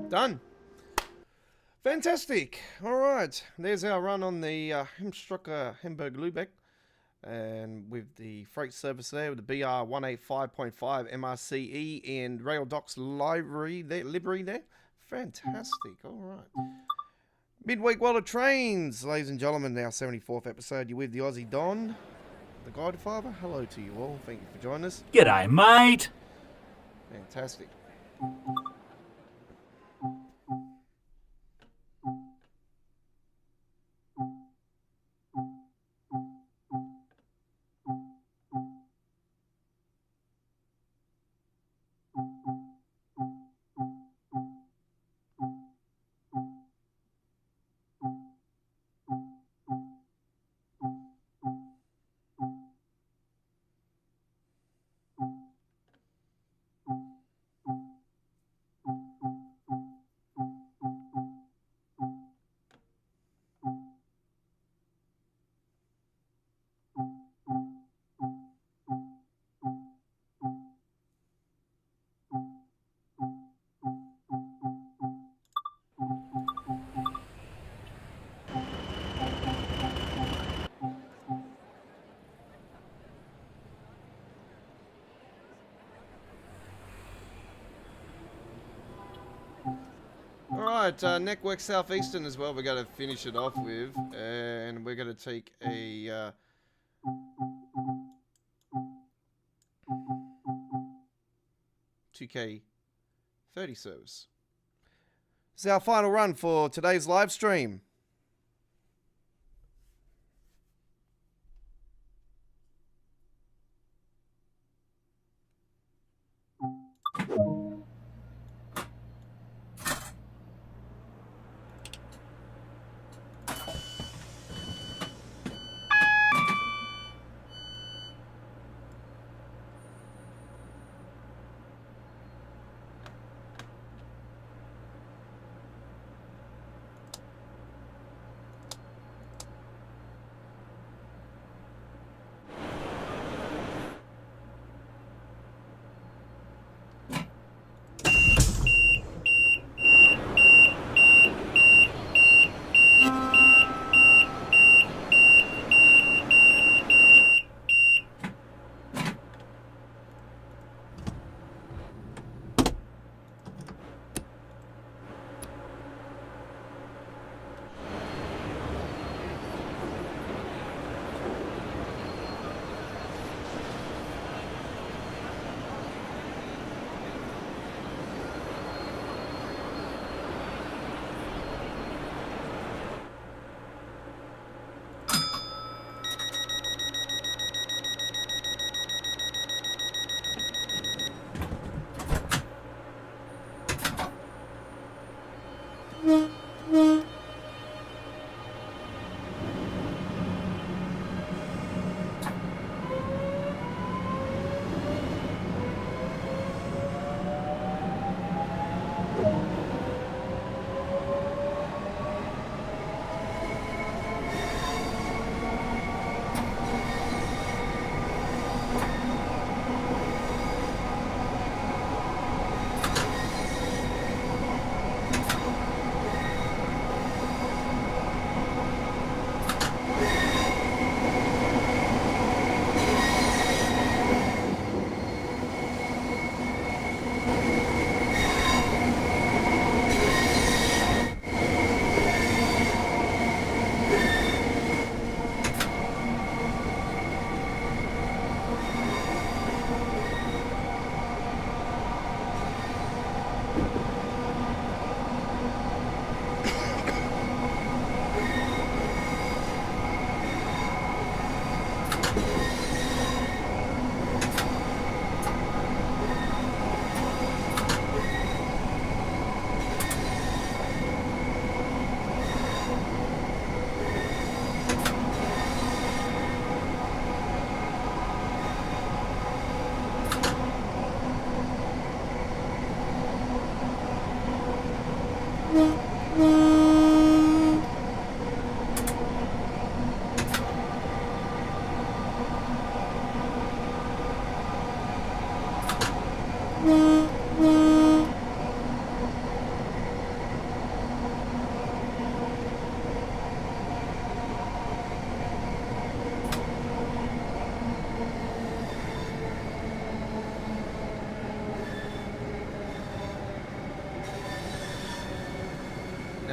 Done. Fantastic. All right. There's our run on the Hemstrucker Hamburg Lubeck. And with the freight service there, with the BR 185.5 MRCE and Rail Docs livery there. Fantastic. All right. Midweek World of Trains, ladies and gentlemen, our 74th episode. You're with the Aussie Don, the Godfather. Hello to you all. Thank you for joining us. G'day, mate. Fantastic. Alright, Network Southeastern as well, we're going to finish it off with, and we're going to take a 2K 30 service. This is our final run for today's live stream.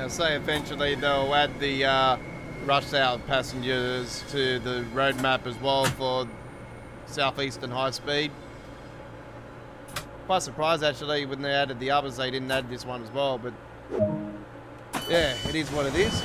Now, say eventually they'll add the rush hour passengers to the road map as well for southeastern high speed. Quite surprised actually when they added the others, they didn't add this one as well, but yeah, it is what it is.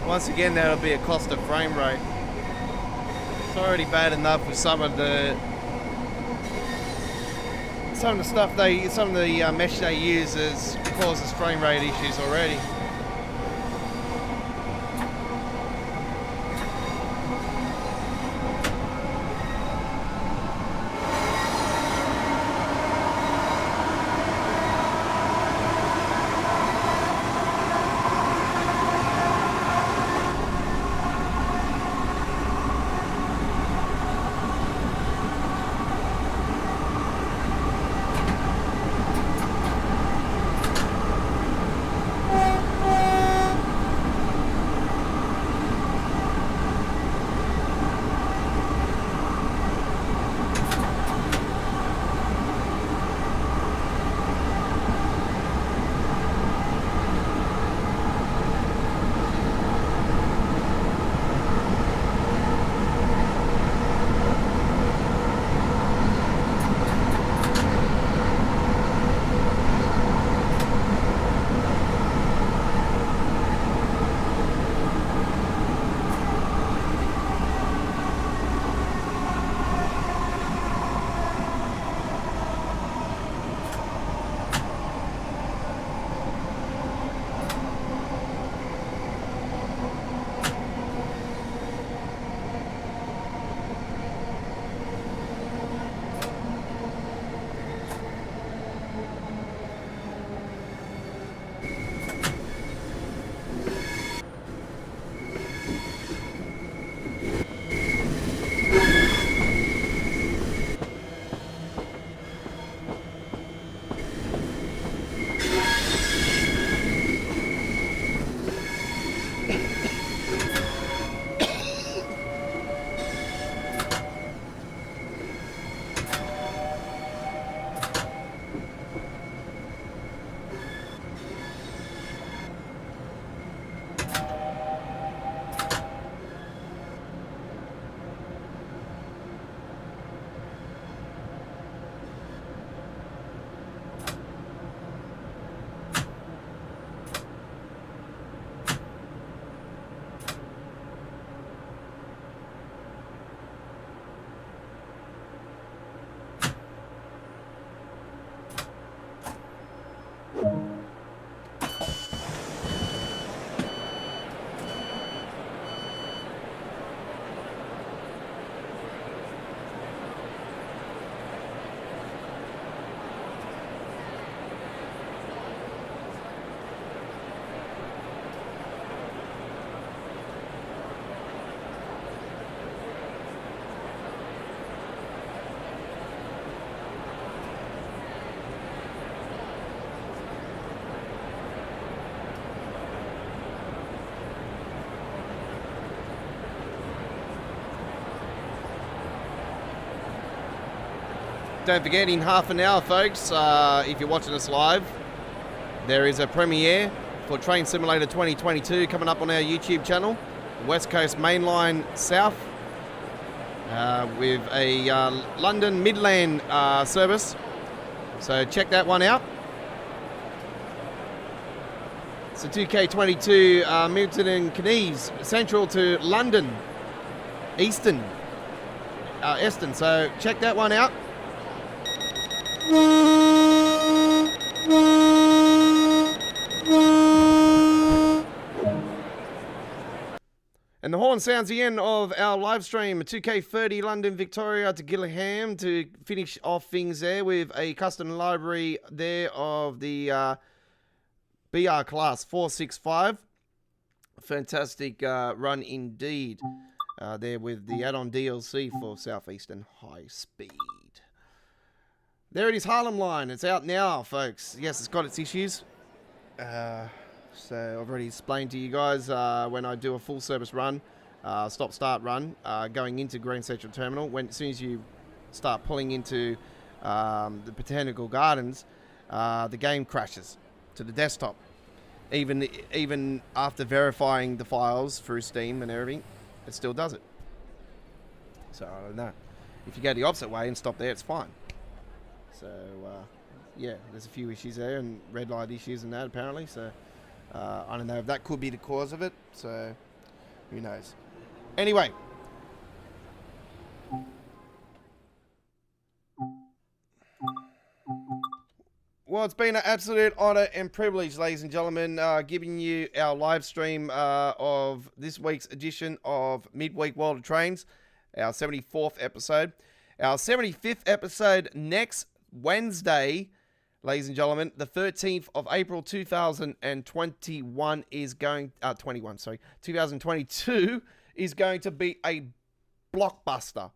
Once again, that'll be a cost of frame rate. It's already bad enough with some of the mesh they use causes frame rate issues already. don't forget, in half an hour, folks, if you're watching us live, there is a premiere for Train Simulator 2022 coming up on our YouTube channel, West Coast Mainline South, with a London Midland service. So check that one out. It's a 2K22 Milton and Keynes, central to London, Eston. So check that one out. And the horn sounds the end of our live stream, 2K30 London Victoria to Gillingham, to finish off things there with a custom library there of the BR class 465. Fantastic run indeed. There with the add-on DLC for Southeastern High Speed. There it is, Harlem Line. It's out now, folks. Yes, it's got its issues. So I've already explained to you guys when I do a full service run, stop-start run, going into Green Central Terminal, as soon as you start pulling into the Botanical Gardens, the game crashes to the desktop. Even after verifying the files through Steam and everything, it still does it. So I don't know. If you go the opposite way and stop there, it's fine. So yeah, there's a few issues there and red light issues and that apparently. So I don't know if that could be the cause of it. So who knows? Anyway. Well, it's been an absolute honour and privilege, ladies and gentlemen, giving you our live stream of this week's edition of Midweek World of Trains, our 74th episode. Our 75th episode next Wednesday, ladies and gentlemen, the 13th of April 2021 is going... 2022 is going to be a blockbuster.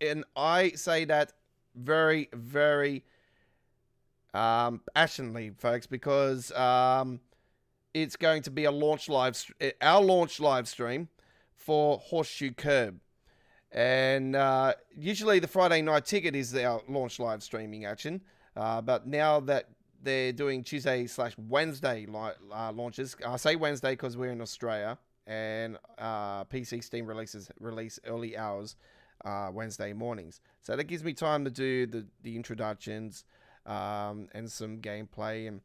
And I say that very, very... passionately, folks, because it's going to be our launch live stream for Horseshoe Curb, and usually the Friday night ticket is our launch live streaming action, but now that they're doing Tuesday/Wednesday launches, I say Wednesday because we're in Australia, and PC Steam release early hours Wednesday mornings, so that gives me time to do the introductions and some gameplay and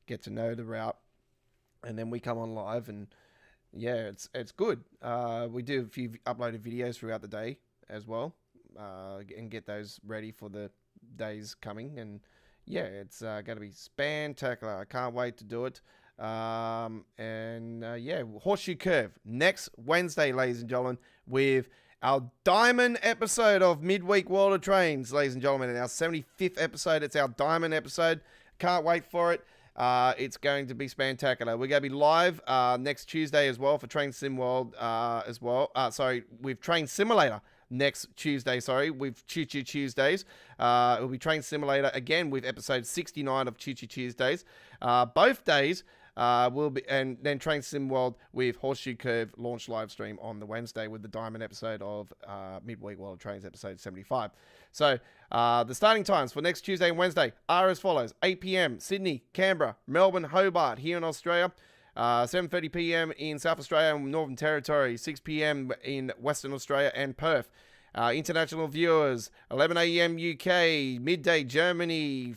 get to know the route, and then we come on live, and yeah, it's good. We do a few uploaded videos throughout the day as well, and get those ready for the days coming, and yeah, it's going to be spectacular. I can't wait to do it. Yeah, Horseshoe Curve next Wednesday, ladies and gentlemen, with our diamond episode of Midweek World of Trains, ladies and gentlemen, in our 75th episode. It's our diamond episode. Can't wait for it. It's going to be spectacular. We're going to be live next Tuesday as well for Train Sim World as well. With Train Simulator next Tuesday, with Choo Choo Tuesdays. It'll be Train Simulator again with episode 69 of Choo Choo Tuesdays. Both days will be, and then Train Sim World with Horseshoe Curve launch live stream on the Wednesday with the diamond episode of Midweek World of Trains episode 75. So the starting times for next Tuesday and Wednesday are as follows: 8 p.m. Sydney, Canberra, Melbourne, Hobart here in Australia, 7:30 p.m. in South Australia and Northern Territory, 6 p.m. in Western Australia and Perth. International viewers, 11 a.m. UK, midday Germany,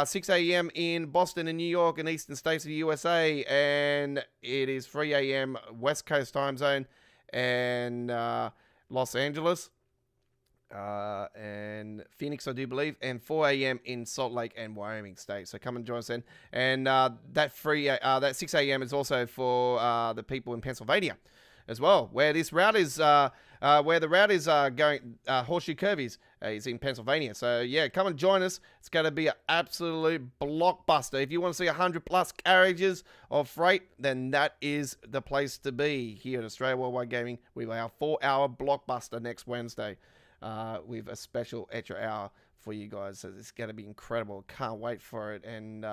6 a.m. in Boston and New York and eastern states of the USA, and it is 3 a.m. West Coast time zone and Los Angeles and Phoenix, I do believe, and 4 a.m. in Salt Lake and Wyoming state. So come and join us then. And that 6 a.m. is also for the people in Pennsylvania as well, where this route is where the route is going. Horseshoe Curve is in Pennsylvania. So yeah, come and join us. It's going to be an absolute blockbuster. If you want to see 100+ carriages of freight, then that is the place to be here at Australia Worldwide Gaming with our 4-hour blockbuster next Wednesday, with a special extra hour for you guys. So it's going to be incredible. Can't wait for it. And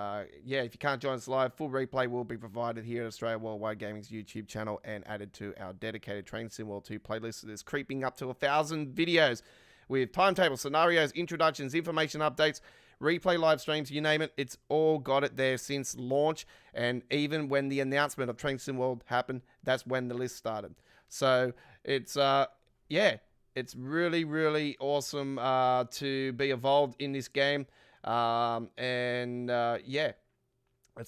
yeah, if you can't join us live, full replay will be provided here at Australia Worldwide Gaming's YouTube channel and added to our dedicated Train Sim World 2 playlist. It is creeping up to 1,000 videos. with timetables, scenarios, introductions, information updates, replay live streams, you name it. It's all got it there since launch. And even when the announcement of Kingston World happened, that's when the list started. So it's, it's really, really awesome to be involved in this game. It's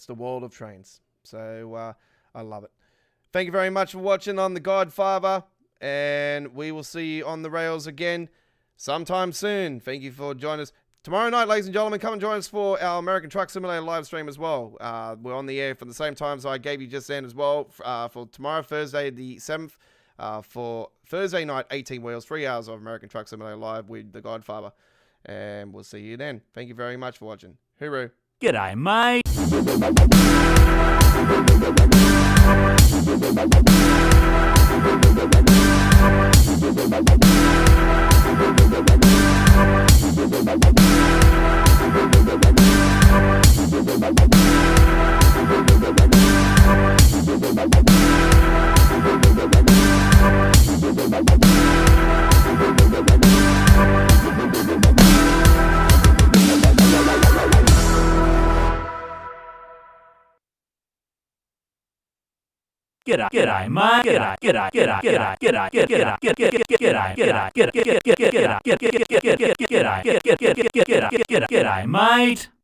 the world of trains. So I love it. Thank you very much for watching on The Godfather, and we will see you on the rails again sometime soon. Thank you for joining us. Tomorrow night, ladies and gentlemen, come and join us for our American Truck Simulator live stream as well. We're on the air for the same times I gave you just then as well, for tomorrow, Thursday the 7th, for Thursday night, 18 wheels, 3 hours of American Truck Simulator live with The Godfather. And we'll see you then. Thank you very much for watching. Hooroo. G'day, mate. G'day, mate. G'day, mate.